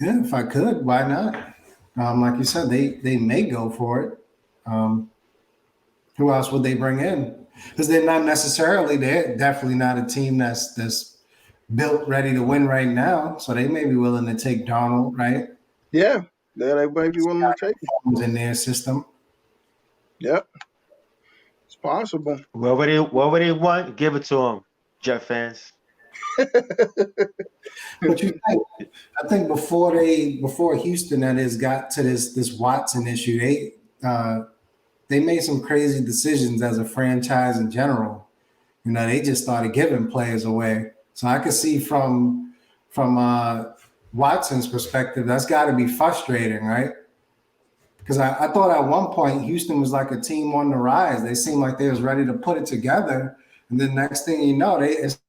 S3: Yeah, if I could, why not? Like you said, they may go for it. Um, who else would they bring in? Because they're definitely not a team that's built ready to win right now. So they may be willing to take Donald, right?
S1: Yeah, they might be willing to take him.
S3: In their system.
S1: Yep, it's possible.
S2: Whatever they want, give it to them, Jet fans.
S3: But I think before Houston that is got to this Watson issue, they made some crazy decisions as a franchise in general. They just started giving players away. So I could see from Watson's perspective, that's got to be frustrating, right? Because I thought at one point Houston was like a team on the rise. They seemed like they was ready to put it together, and then next thing you know, it's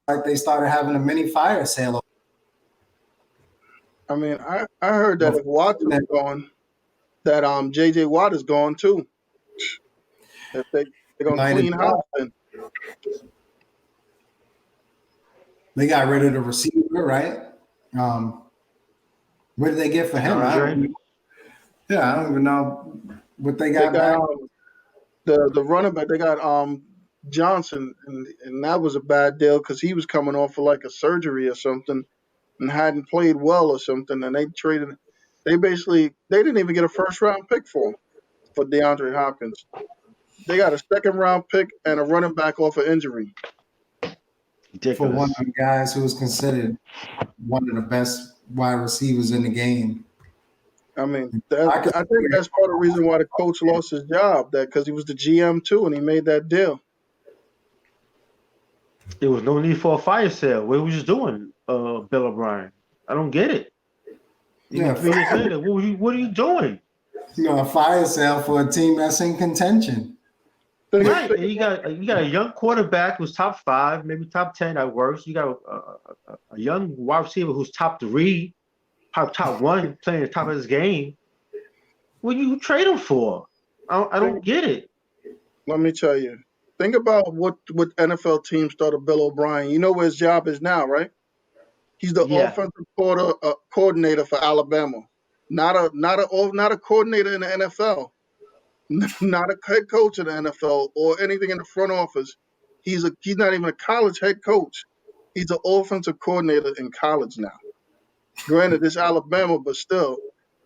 S3: like they started having a mini fire sale.
S1: I mean, I heard that if Watson's gone, that JJ Watt is gone too. If they're gonna clean house, then
S3: they got rid of the receiver, right? What did they get for him? I don't even know what they got back.
S1: The running back, they got Johnson, and that was a bad deal because he was coming off of like a surgery or something and hadn't played well or something, and they didn't even get a first round pick for DeAndre Hopkins. They got a second round pick and a running back off of injury.
S2: Ridiculous.
S3: For one of the guys who was considered one of the best wide receivers in the game.
S1: I mean, I think that's part of the reason why the coach lost his job, because he was the GM too, and he made that deal.
S2: There was no need for a fire sale. What was you doing, Bill O'Brien? I don't get it.
S3: Yeah,
S2: 3 years later, what are you doing?
S3: A fire sale for a team that's in contention.
S2: Right, and you got a young quarterback who's top 5, maybe top 10 at worst. You got a young wide receiver who's top 3, top 1, playing the top of his game. What do you trade him for? I don't get it.
S1: Let me tell you. Think about what NFL teams thought of Bill O'Brien. You know where his job is now, right? He's the offensive coordinator for Alabama. Not a coordinator in the NFL. Not a head coach in the NFL or anything in the front office. He's not even a college head coach. He's an offensive coordinator in college now. Granted, it's Alabama, but still,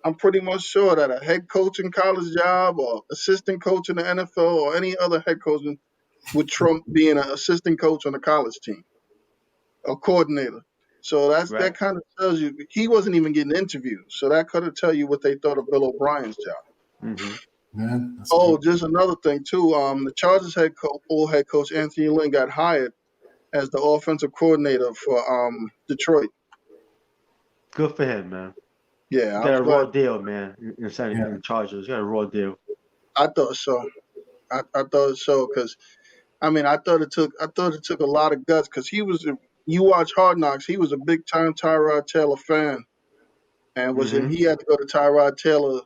S1: I'm pretty much sure that a head coach in college job or assistant coach in the NFL or any other head coach would trump being an assistant coach on a college team, a coordinator. So that kind of tells you he wasn't even getting interviewed. So that could tell you what they thought of Bill O'Brien's job.
S2: Mm-hmm.
S3: Yeah,
S1: just another thing too. The Chargers old head coach Anthony Lynn got hired as the offensive coordinator for Detroit.
S2: Good for him, man.
S1: Yeah,
S2: you got a raw deal, man. In Chargers, you got a raw deal.
S1: I thought so. I thought so because I thought it took a lot of guts because you watch Hard Knocks, he was a big time Tyrod Taylor fan, and he had to go to Tyrod Taylor.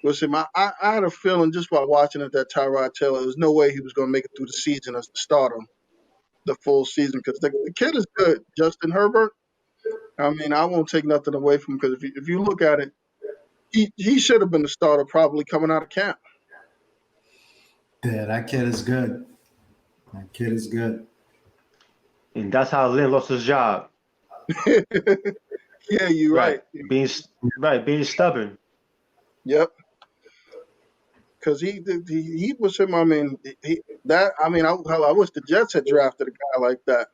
S1: I had a feeling just by watching it that Tyrod Taylor, there's no way he was going to make it through the season as the starter, the full season, because the kid is good. Justin Herbert, I won't take nothing away from him because if you look at it, he should have been the starter probably coming out of camp.
S3: Yeah, that kid is good. That kid is good.
S2: And that's how Lynn lost his job.
S1: Yeah, you're right.
S2: Being stubborn.
S1: Yep. Because he was him. I wish the Jets had drafted a guy like that.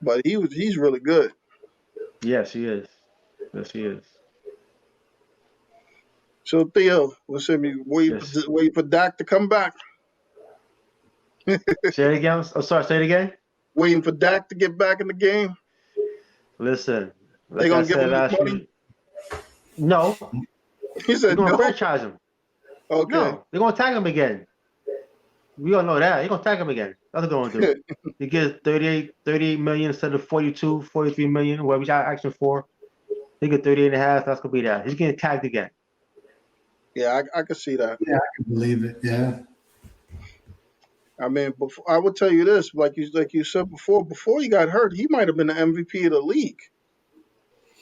S1: But he's really good.
S2: Yes, he is. Yes, he is.
S1: So Theo, wait for Dak to come back.
S2: Say it again. I'm sorry. Say it again.
S1: Waiting for Dak to get back in the game.
S2: Listen,
S1: they gonna give him the money?
S2: No.
S1: He said
S2: they're gonna
S1: no.
S2: franchise him.
S1: Okay.
S2: No, they're gonna tag him again. We all know that. He's gonna tag him again. That's what they're gonna do. He gets 38 million instead of 42, 43 million, whatever we got action for. He get 38 and a half. That's gonna be that. He's getting tagged again.
S1: Yeah, I can see that.
S3: Yeah, I can believe it. Yeah.
S1: I mean, before, I would tell you this, like you said before he got hurt, he might have been the MVP of the league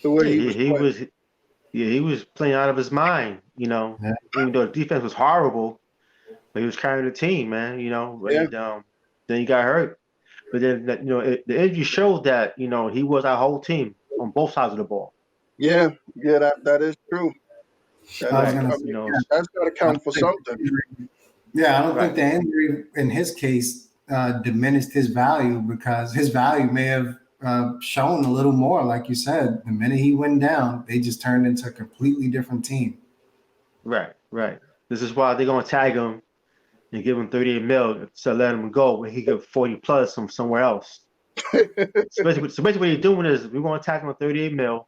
S1: the way
S2: Yeah,
S1: he
S2: he,
S1: was
S2: he
S1: playing.
S2: was he was playing out of his mind,
S3: Yeah.
S2: Even though the defense was horrible, but he was carrying the team, man.
S1: Yeah,
S2: And then he got hurt. But then the injury showed that he was our whole team on both sides of the ball.
S1: yeah, that is true. That
S3: I was
S1: is,
S2: Right.
S3: gonna
S1: I
S3: say,
S1: mean,
S2: You know,
S1: that's got to
S3: I
S1: count
S3: don't
S1: for
S3: think
S1: something.
S3: the injury, yeah, I don't think
S2: right.
S3: the injury in his case diminished his value because his value may have shown a little more. Like you said, the minute he went down, they just turned into a completely different team.
S2: Right. Right. This is why they're gonna tag him and give him 38 mil to let him go when he get 40 plus from somewhere else. So basically what you're doing is we're gonna tag him on 38 mil.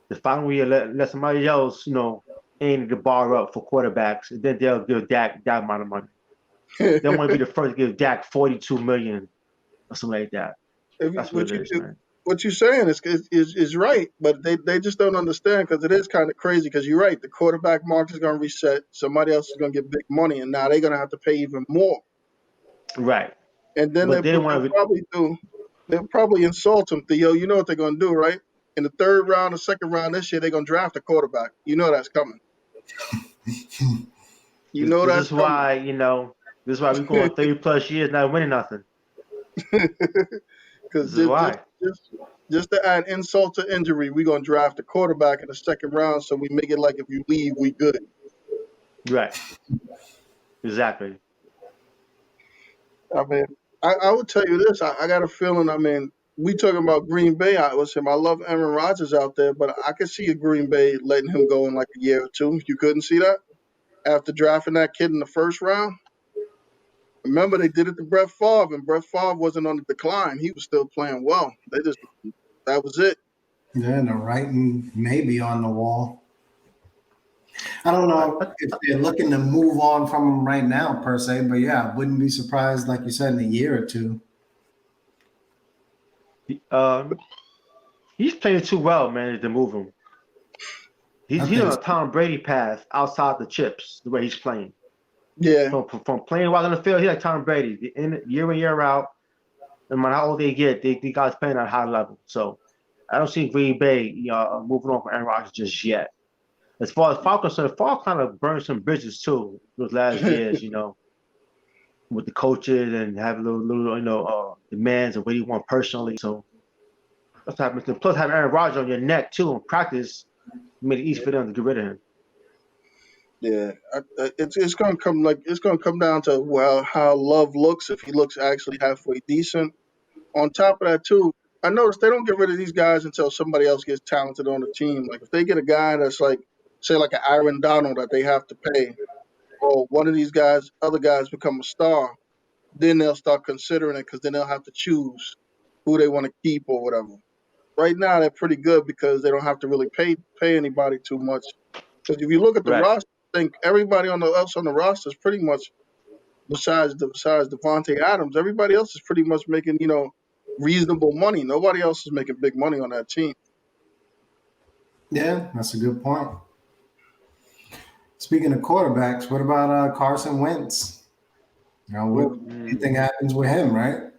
S2: The following year let somebody else, aim the bar up for quarterbacks, and then they'll give Dak that amount of money. They don't want to be the first to give Dak 42 million or something like that. That's what
S1: What
S2: it is,
S1: you
S2: man.
S1: what you're saying is right, but they just don't understand because it is kind of crazy. Because you're right, the quarterback market is going to reset. Somebody else is going to get big money, and now they're going to have to pay even more.
S2: Right.
S1: And then
S2: But they don't
S1: what they'll
S2: want to
S1: probably do, they'll probably insult him. Theo, you know what they're going to do, right? In the third round or second round this year, they're going to draft a quarterback. You know that's coming. You know
S2: this
S1: that's
S2: is why, this is why we're
S1: coming.
S2: going 30 plus years not winning nothing.
S1: Because
S2: This is why.
S1: just to add insult to injury, we're gonna draft a quarterback in the second round, so we make it like if you leave, we good.
S2: Right. Exactly.
S1: I mean, I would tell you this. I got a feeling. I mean, we talking about Green Bay. I was him. I love Aaron Rodgers out there, but I could see a Green Bay letting him go in like a year or two. You couldn't see that after drafting that kid in the first round. Remember, they did it to Brett Favre, and Brett Favre wasn't on the decline. He was still playing well. They just that was it.
S3: Yeah, the writing may be on the wall. I don't know if they're looking to move on from him right now per se, but yeah, I wouldn't be surprised, like you said, in a year or two.
S2: Um, he's playing too well, man, to move him.
S3: I
S2: He's
S3: think
S2: on a
S3: so.
S2: Tom Brady path outside the chips, the way he's playing.
S1: Yeah,
S2: From playing well in the field, he's like Tom Brady. Year in, year out, no matter how old they get, they guys playing at a high level. So I don't see Green Bay moving on from Aaron Rodgers just yet. As far as Falcons, so the Falcons kind of burned some bridges too those last years, with the coaches and having little demands of what he want personally. So that's what happens. Plus having Aaron Rodgers on your neck too in practice made it easy for them to get rid of him.
S1: yeah. It's gonna come it's gonna come down to well how Love looks if he looks actually halfway decent. On top of that too, I noticed they don't get rid of these guys until somebody else gets talented on the team. Like if they get a guy that's like say like an Aaron Donald that they have to pay, or one of these guys, other guys become a star, then they'll start considering it because then they'll have to choose who they want to keep or whatever. Right now they're pretty good because they don't have to really pay anybody too much. Because if you look at the
S2: Right.
S1: roster, I think everybody else on the roster is pretty much besides Devontae Adams, everybody else is pretty much making reasonable money. Nobody else is making big money on that team.
S3: Yeah, that's a good point. Speaking of quarterbacks, what about Carson Wentz? What
S1: Well,
S3: do you think happens with him, right?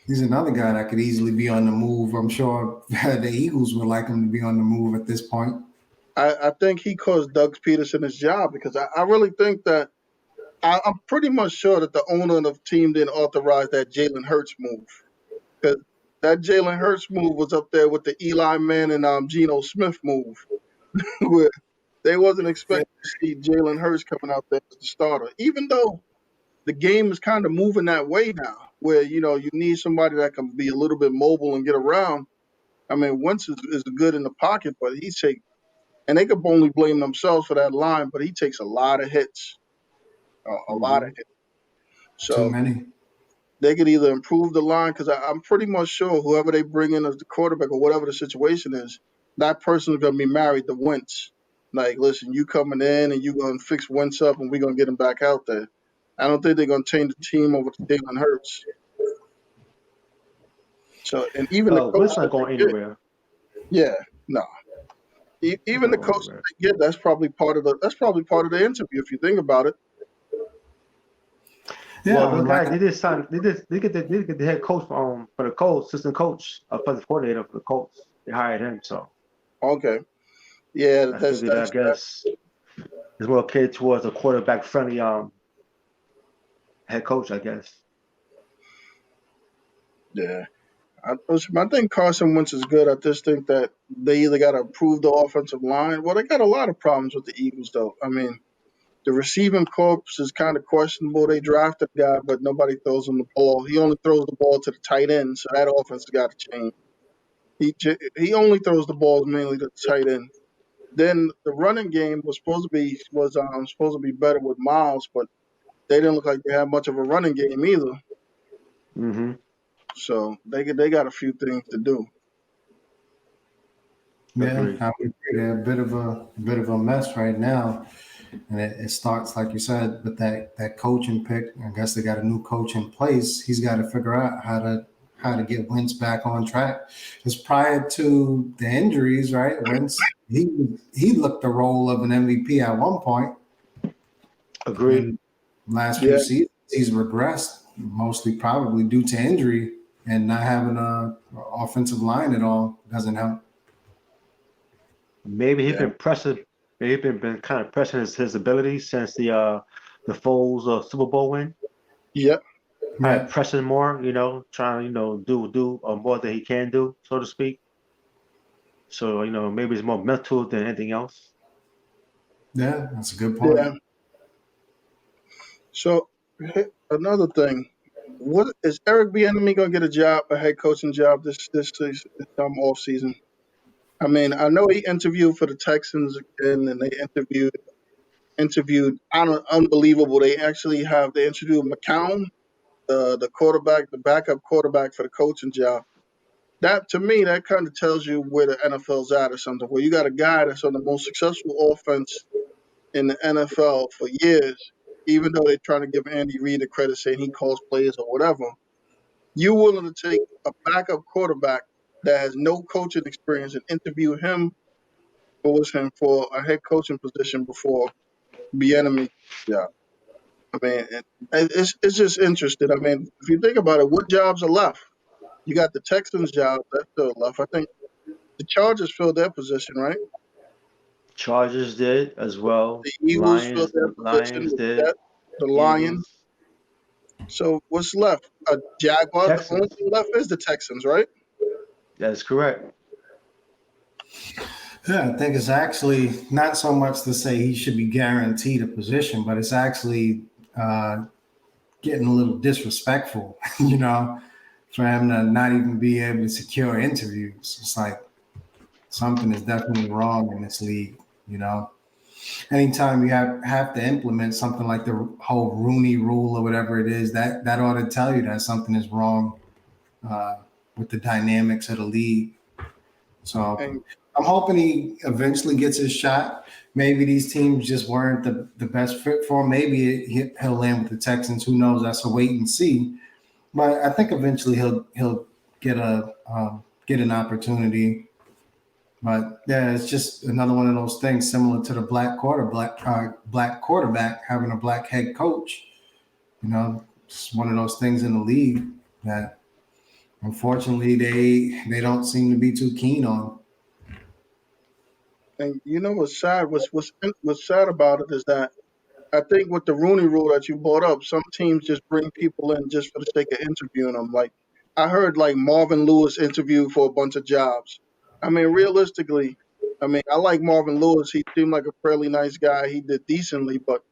S3: He's another guy that could easily be on the move. I'm sure the Eagles would like him to be on the move at this point.
S1: I think he cost Doug Peterson his job because I really think that I'm pretty much sure that the owner of the team didn't authorize that Jalen Hurts move because that Jalen Hurts move was up there with the Eli Manning and Geno Smith move where they wasn't
S3: Yeah,
S1: expecting to see Jalen Hurts coming out there as the starter, even though the game is kind of moving that way now, where you need somebody that can be a little bit mobile and get around. I mean, Wentz is good in the pocket, but and they could only blame themselves for that line, but he takes a lot of hits, a lot of
S2: Mm-hmm.
S1: hits.
S3: too
S1: So
S3: many.
S1: they could either improve the line because I'm pretty much sure whoever they bring in as the quarterback or whatever the situation is, that person is going to be married to Wentz. Like, listen, you coming in and you going to fix Wentz up, and we're going to get him back out there. I don't think they're going to change the team over to Jalen Hurts. So, and even the coach
S2: Wentz not
S1: that
S2: going
S1: they get,
S2: anywhere.
S1: yeah, no,
S2: He's
S1: even
S2: not
S1: the
S2: going
S1: coach that
S2: anywhere.
S1: they get, that's probably part of the interview if you think about it.
S3: Yeah,
S2: Well,
S3: I would
S2: those
S3: like.
S2: guys they did sign. They get the head coach for the Colts, assistant coach, for the coordinator for the Colts. They hired him, so
S1: Okay, yeah,
S2: I
S1: that's
S2: figured I
S1: that's that.
S2: guess it's more catered towards a quarterback friendly head coach, I guess.
S1: Yeah, I think Carson Wentz is good. I just think that they either got to improve the offensive line. Well, they got a lot of problems with the Eagles, though. I mean, the receiving corps is kind of questionable. They drafted a guy, but nobody throws him the ball. He only throws the ball to the tight end, so that offense has got to change. He only throws the balls mainly to the tight end. Then the running game was supposed to be better with Miles, but they didn't look like they had much of a running game either.
S2: Mm-hmm.
S1: So they got a few things to do.
S3: Yeah,
S2: Agreed.
S3: I would agree. They're a bit of a mess right now, and it starts like you said with that coaching pick. I guess they got a new coach in place. He's got to figure out how to get Wentz back on track. Because prior to the injuries, right, Wentz he looked the role of an MVP at one point,
S2: Agreed.
S3: and last few
S1: Yeah,
S3: seasons he's regressed, mostly probably due to injury and not having a offensive line at all doesn't help.
S2: Maybe he's
S1: yeah,
S2: been pressing. Maybe been kind of pressing his abilities since the Foles Super Bowl win.
S1: yeah.
S3: Yeah.
S2: Probably pressing more, trying to do more than he can do, so to speak. So maybe it's more mental than anything else.
S3: Yeah, that's a good point.
S1: Yeah. So another thing, what is Eric Bieniemy gonna get a head coaching job this off season? I mean, I know he interviewed for the Texans again, and they interviewed. I don't unbelievable. They interviewed McCown, the quarterback, the backup quarterback for the coaching job. That to me, that kind of tells you where the NFL's at or something. Where you got a guy that's on the most successful offense in the NFL for years, even though they're trying to give Andy Reid the credit saying he calls plays or whatever, you willing to take a backup quarterback that has no coaching experience and interview him for a head coaching position before Bieniemy? Yeah, I mean, it's just interesting. I mean, if you think about it, what jobs are left? You got the Texans job that's still left. I think the Chargers filled their position, right?
S2: Chargers did as well.
S1: The Eagles filled their position.
S2: Lions did.
S1: The Lions.
S2: Eagles.
S1: So what's left? Jaguars. The only
S2: Texans.
S1: thing left is the Texans, right?
S2: That is correct.
S3: Yeah, I think it's actually not so much to say he should be guaranteed a position, but it's actually uh, getting a little disrespectful, for him to not even be able to secure interviews. It's like something is definitely wrong in this league, you know. Anytime you have to implement something like the whole Rooney rule or whatever it is, that ought to tell you that something is wrong uh, with the dynamics of the league. So
S1: And
S3: I'm hoping he eventually gets his shot. Maybe these teams just weren't the best fit for him. Maybe he'll land with the Texans. Who knows? That's a wait and see. But I think eventually he'll get an opportunity. But yeah, it's just another one of those things similar to the black quarterback having a black head coach. It's one of those things in the league that unfortunately they don't seem to be too keen on.
S1: you know what's sad? What's sad about it is that I think with the Rooney Rule that you brought up, some teams just bring people in just for the sake of interviewing them. Like I heard, like Marvin Lewis interviewed for a bunch of jobs. I mean, realistically, I mean, I like Marvin Lewis. He seemed like a fairly nice guy. He did decently, but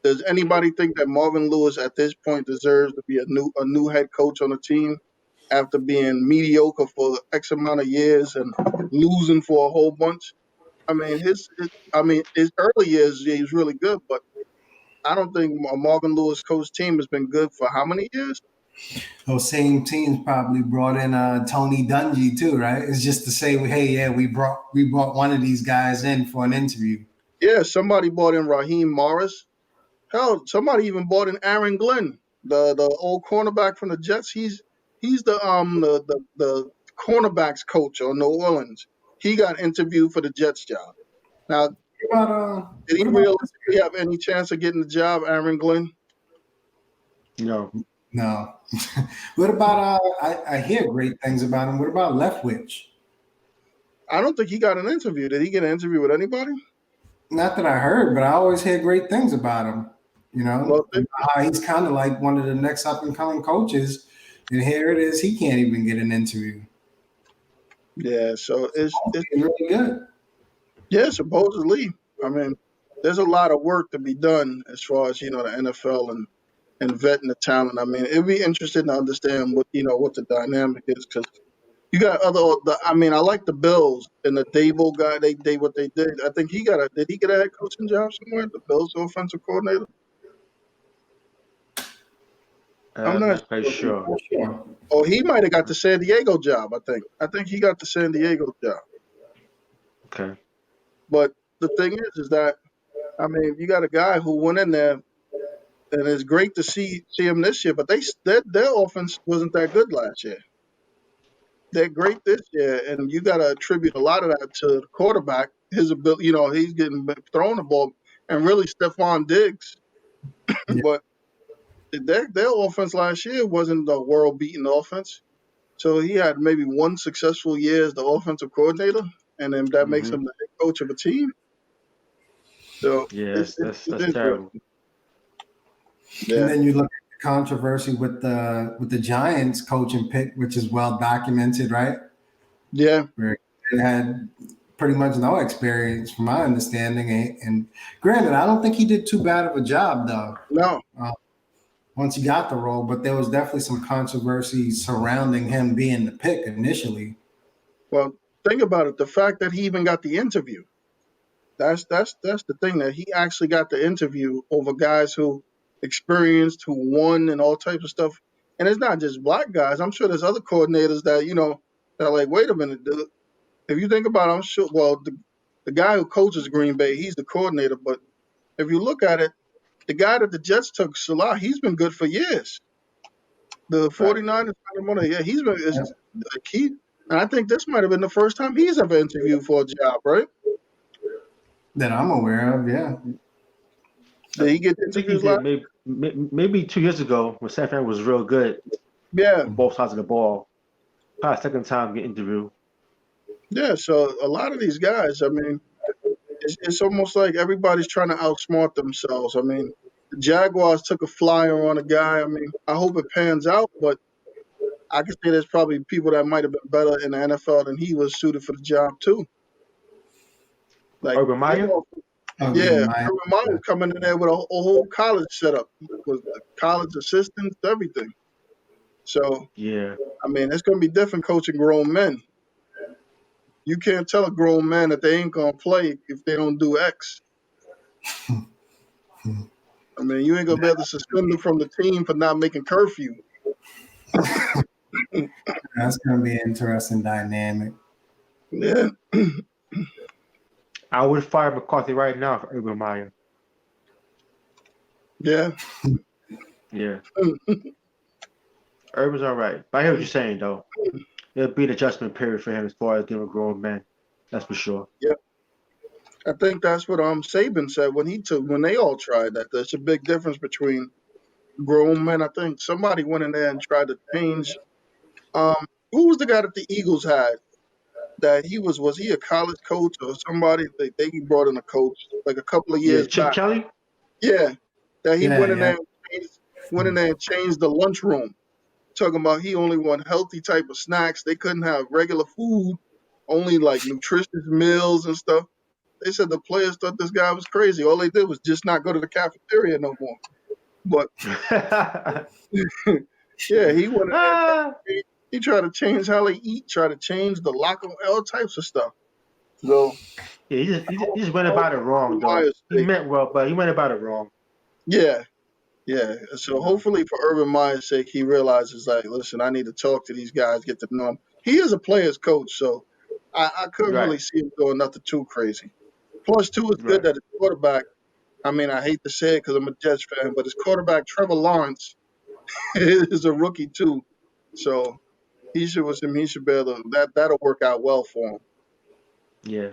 S1: does anybody think that Marvin Lewis at this point deserves to be a new head coach on a team after being mediocre for X amount of years and losing for a whole bunch? I mean, his early years, yeah, he was really good, but I don't think a Marvin Lewis coach team has been good for how many years?
S3: Those same teams probably brought in Tony Dungy too, right? It's just to say, hey, yeah, we brought one of these guys in for an interview.
S1: Yeah, somebody brought in Raheem Morris. Hell, somebody even bought in Aaron Glenn, the old cornerback from the Jets. He's the cornerbacks coach on New Orleans. He got interviewed for the Jets job. Now,
S3: What about
S1: did he
S3: what about this?
S1: realistically have any chance of getting the job, Aaron Glenn?
S2: No.
S3: No. What about I hear great things about him. What about Leftwich?
S1: I don't think he got an interview. Did he get an interview with anybody?
S3: Not that I heard, but I always hear great things about him. You know,
S1: Well,
S3: he's kind of like one of the next up and coming coaches, and here it is, he can't even get an interview.
S1: yeah. So it's
S3: He's really good.
S1: yeah. Supposedly, I mean, there's a lot of work to be done as far as the NFL and vetting the talent. I mean, it'd be interesting to understand what the dynamic is because you got I mean, I like the Bills and the Dable guy. They what they did. I think did he get a head coaching job somewhere? The Bills offensive coordinator. I'm
S2: I'm
S1: not
S2: not quite
S1: sure.
S2: sure.
S3: For sure.
S1: Oh, he might have got the San Diego job. I think he got the San Diego job.
S2: Okay.
S1: But the thing is that I mean, you got a guy who went in there, and it's great to see him this year. But their offense wasn't that good last year. They're great this year, and you got to attribute a lot of that to the quarterback. His ability, he's getting thrown the ball, and really Stephon Diggs.
S3: Yeah.
S1: But their offense last year wasn't the world beating offense. So he had maybe one successful year as the offensive coordinator, and then that makes
S2: Hmm.
S1: him the head coach of a team. So
S2: Yes,
S1: it's
S2: that's terrible.
S1: interesting.
S3: And
S1: Yeah,
S3: then you look at the controversy with the Giants coaching pick, which is well documented, right?
S1: yeah,
S3: Where they had pretty much no experience, from my understanding. And granted, I don't think he did too bad of a job, though.
S1: no.
S3: Uh, once he got the role, but there was definitely some controversy surrounding him being the pick initially.
S1: Well, think about it. The fact that he even got the interview. That's the thing that he actually got the interview over guys who experienced, who won, and all types of stuff. And it's not just black guys. I'm sure there's other coordinators that that are like, wait a minute, dude. If you think about it, I'm sure. Well, the guy who coaches Green Bay, he's the coordinator. But if you look at it, the guy that the Jets took, Salah, he's been good for years. The
S2: Right.
S1: 49ers kind of money, yeah, he's been is
S3: Yeah,
S1: a key. And I think this might have been the first time he's ever interviewed for a job, right?
S3: that I'm aware of, yeah.
S2: I
S1: Did he get
S2: think he
S1: interviews
S2: did
S1: last?
S2: maybe 2 years ago when San Fran was real good
S1: Yeah,
S2: on both sides of the ball. Probably second time get interview.
S1: yeah. So a lot of these guys, I mean, it's almost like everybody's trying to outsmart themselves. I mean, the Jaguars took a flyer on a guy. I mean, I hope it pans out, but I can say there's probably people that might have been better in the NFL than he was suited for the job too. Like,
S2: Urban Meyer?
S3: Oh
S1: yeah,
S3: yeah, my
S1: Urban Meyer was coming in there with a whole college setup with the college assistants, everything. So,
S2: Yeah.
S1: I mean, it's going to be different coaching grown men. You can't tell a grown man that they ain't going to play if they don't do X. I mean, you ain't going to be able to suspend them from the team for not making curfew.
S3: that's gonna be an interesting dynamic.
S1: Yeah,
S2: I would fire McCarthy right now for Urban Meyer.
S1: yeah.
S2: Yeah. Urban's all right. But I hear what you're saying, though. There'll be an adjustment period for him as far as getting a grown man. That's for sure.
S1: Yeah, I think that's what Saban said when they all tried that. There's a big difference between grown men. I think somebody went in there and tried to change. Um, who was the guy that the Eagles had? That was he a college coach or somebody? They brought in a coach like a couple of
S2: Yeah,
S1: years
S2: Chip
S1: back.
S2: Kelly?
S1: Yeah, that he
S3: Yeah,
S1: went in
S3: yeah.
S1: there and changed the lunchroom. Talking about he only want healthy type of snacks. They couldn't have regular food, only like nutritious meals and stuff. They said the players thought this guy was crazy. All they did was just not go to the cafeteria no more. But yeah, he went in there and
S2: Ah,
S1: he tried to change how they eat, try to change the locker, all types of stuff. So
S2: yeah, he just went
S1: I hope
S2: about it
S1: for
S2: wrong,
S1: Urban
S2: though.
S1: Meyer's
S2: He
S1: sake.
S2: meant well, but he went about it wrong.
S1: Yeah, yeah.
S2: You
S1: So
S2: know.
S1: hopefully for Urban Meyer's sake, he realizes like, listen, I need to talk to these guys, get to know him. He is a player's coach, so I couldn't
S2: Right,
S1: really see him doing nothing too crazy. Plus, two, it's good
S2: right.
S1: that his quarterback. I mean, I hate to say it because I'm a Jets fan, but his quarterback Trevor Lawrence is a rookie too. So he should with him. He should be able to, that'll work out well for him.
S2: Yeah.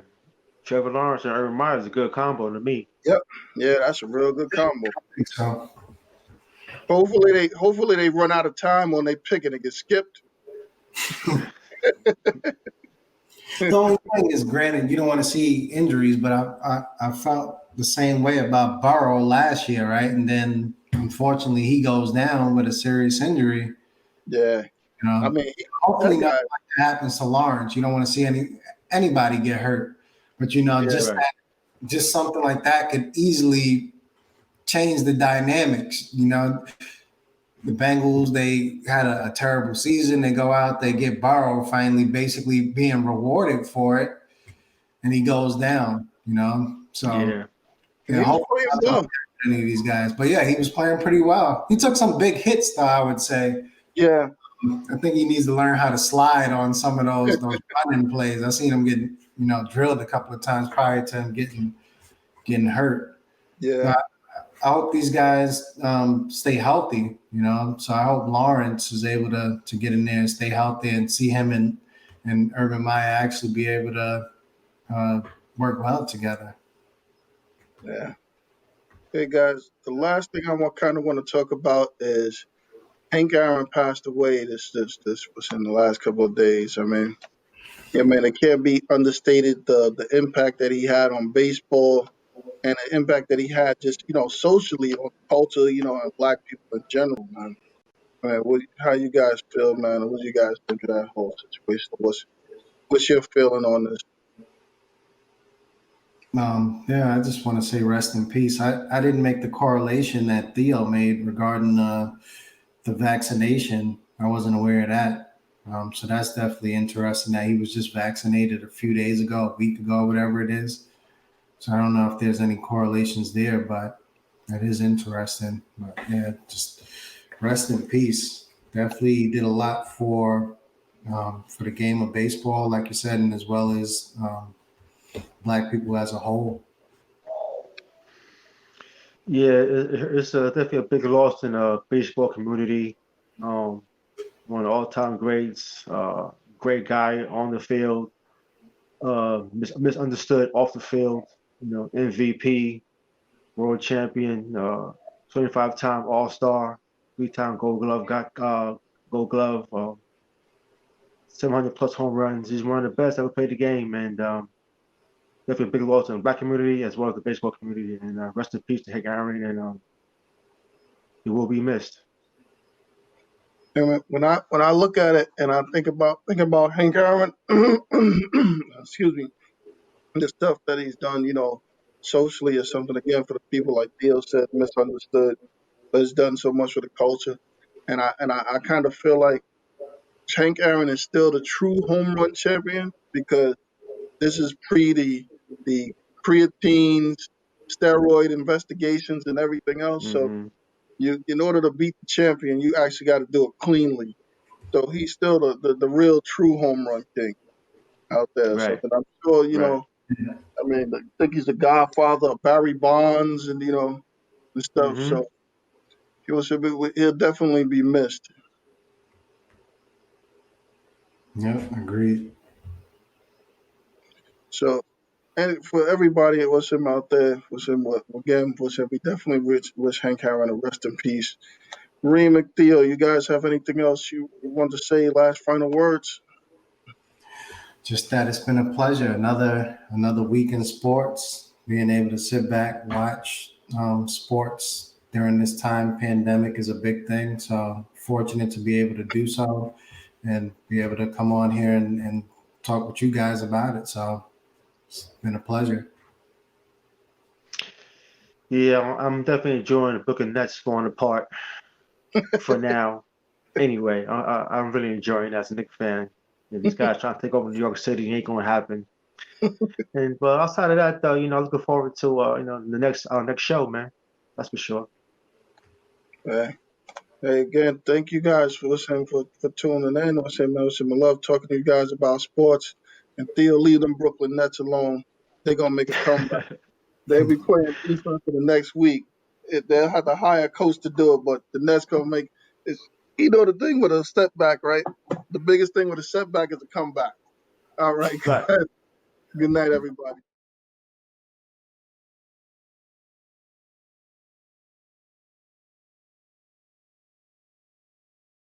S2: Trevor Lawrence and Urban Meyer is a good combo to me.
S1: Yep. Yeah, that's a real good combo.
S3: I think so.
S1: Hopefully they run out of time when they pick and it gets skipped.
S3: The only thing is, granted, you don't want to see injuries, but I felt the same way about Burrow last year, right? And then unfortunately he goes down with a serious injury.
S1: Yeah.
S3: You know,
S1: I mean,
S3: hopefully
S1: that
S3: nothing
S1: guy.
S3: like that happens to Lawrence. You don't want to see anybody get hurt, but
S1: Yeah.
S2: Right.
S3: just something like that could easily change the dynamics. You know, the Bengals, they had a terrible season. They go out, they get Burrow finally basically being rewarded for it, and he goes down, you know. So,
S2: Yeah.
S3: you
S1: And
S3: know,
S1: he was
S3: hopefully
S1: playing
S3: not
S1: well.
S3: to any of these guys. But yeah, he was playing pretty well. He took some big hits, though, I would say.
S1: Yeah.
S3: I think he needs to learn how to slide on some of those running plays. I've seen him getting, drilled a couple of times prior to him getting hurt.
S1: Yeah.
S3: But I hope these guys stay healthy, So I hope Lawrence is able to get in there and stay healthy and see him and Urban Meyer actually be able to work well together.
S1: Yeah. Hey guys, the last thing I want to talk about is Hank Aaron passed away. This was in the last couple of days. I mean, yeah, man, it can't be understated the impact that he had on baseball and the impact that he had just socially on culture, and black people in general, man. Man, how you guys feel, man? And what do you guys think of that whole situation? What's your feeling on this?
S3: Yeah, I just want to say rest in peace. I didn't make the correlation that Theo made regarding the vaccination. I wasn't aware of that. So that's definitely interesting that he was just vaccinated a few days ago, a week ago, whatever it is. So I don't know if there's any correlations there, but that is interesting. But yeah, just rest in peace. Definitely did a lot for the game of baseball, like you said, and as well as black people as a whole.
S2: Yeah, it's definitely a big loss in the baseball community. Um, One of the all-time greats, great guy on the field, misunderstood off the field. MVP, world champion, 25-time All-Star, three-time Gold Glove, 700 plus home runs. He's one of the best ever played the game, and definitely a big loss in the black community as well as the baseball community. And rest in peace to Hank Aaron, and he will be missed.
S1: And when I look at it and I think about Hank Aaron, excuse me, the stuff that he's done, socially or something again for the people like Theo said, misunderstood, but has done so much for the culture. And I kind of feel like Hank Aaron is still the true home run champion because this is pre the creatines, steroid investigations, and everything else. So
S2: Hmm.
S1: in order to beat the champion, you actually got to do it cleanly. So he's still the real true home run king out there. So
S2: Right,
S1: and I'm sure,
S2: right.
S1: I mean, I think he's the godfather of Barry Bonds and and stuff.
S2: Hmm.
S1: So he'll definitely be missed.
S3: Yeah, agreed.
S1: So and for everybody that was him out there, we definitely wish Hank Aaron a rest in peace. Reem McTheal, you guys have anything else you want to say? Last final words?
S3: Just that it's been a pleasure. Another week in sports. Being able to sit back, watch sports during this time, pandemic is a big thing. So fortunate to be able to do so, and be able to come on here and talk with you guys about it. So it's been a pleasure.
S2: Yeah, I'm definitely enjoying the Book of Nets falling apart for now. Anyway, I'm really enjoying that as a Knicks fan. These guys trying to take over New York City ain't gonna happen. And but outside of that, though, looking forward to the next show, man. That's for sure.
S1: Hey, hey, again, thank you guys for listening, for tuning in. I love talking to you guys about sports. And Theo, leave them Brooklyn Nets alone. They're gonna make a comeback. They'll be playing defense for the next week. They'll have to hire a coach to do it, but the Nets gonna make it. The thing with a setback, right? The biggest thing with a setback is a comeback. All right.
S2: Right.
S1: Good night, everybody.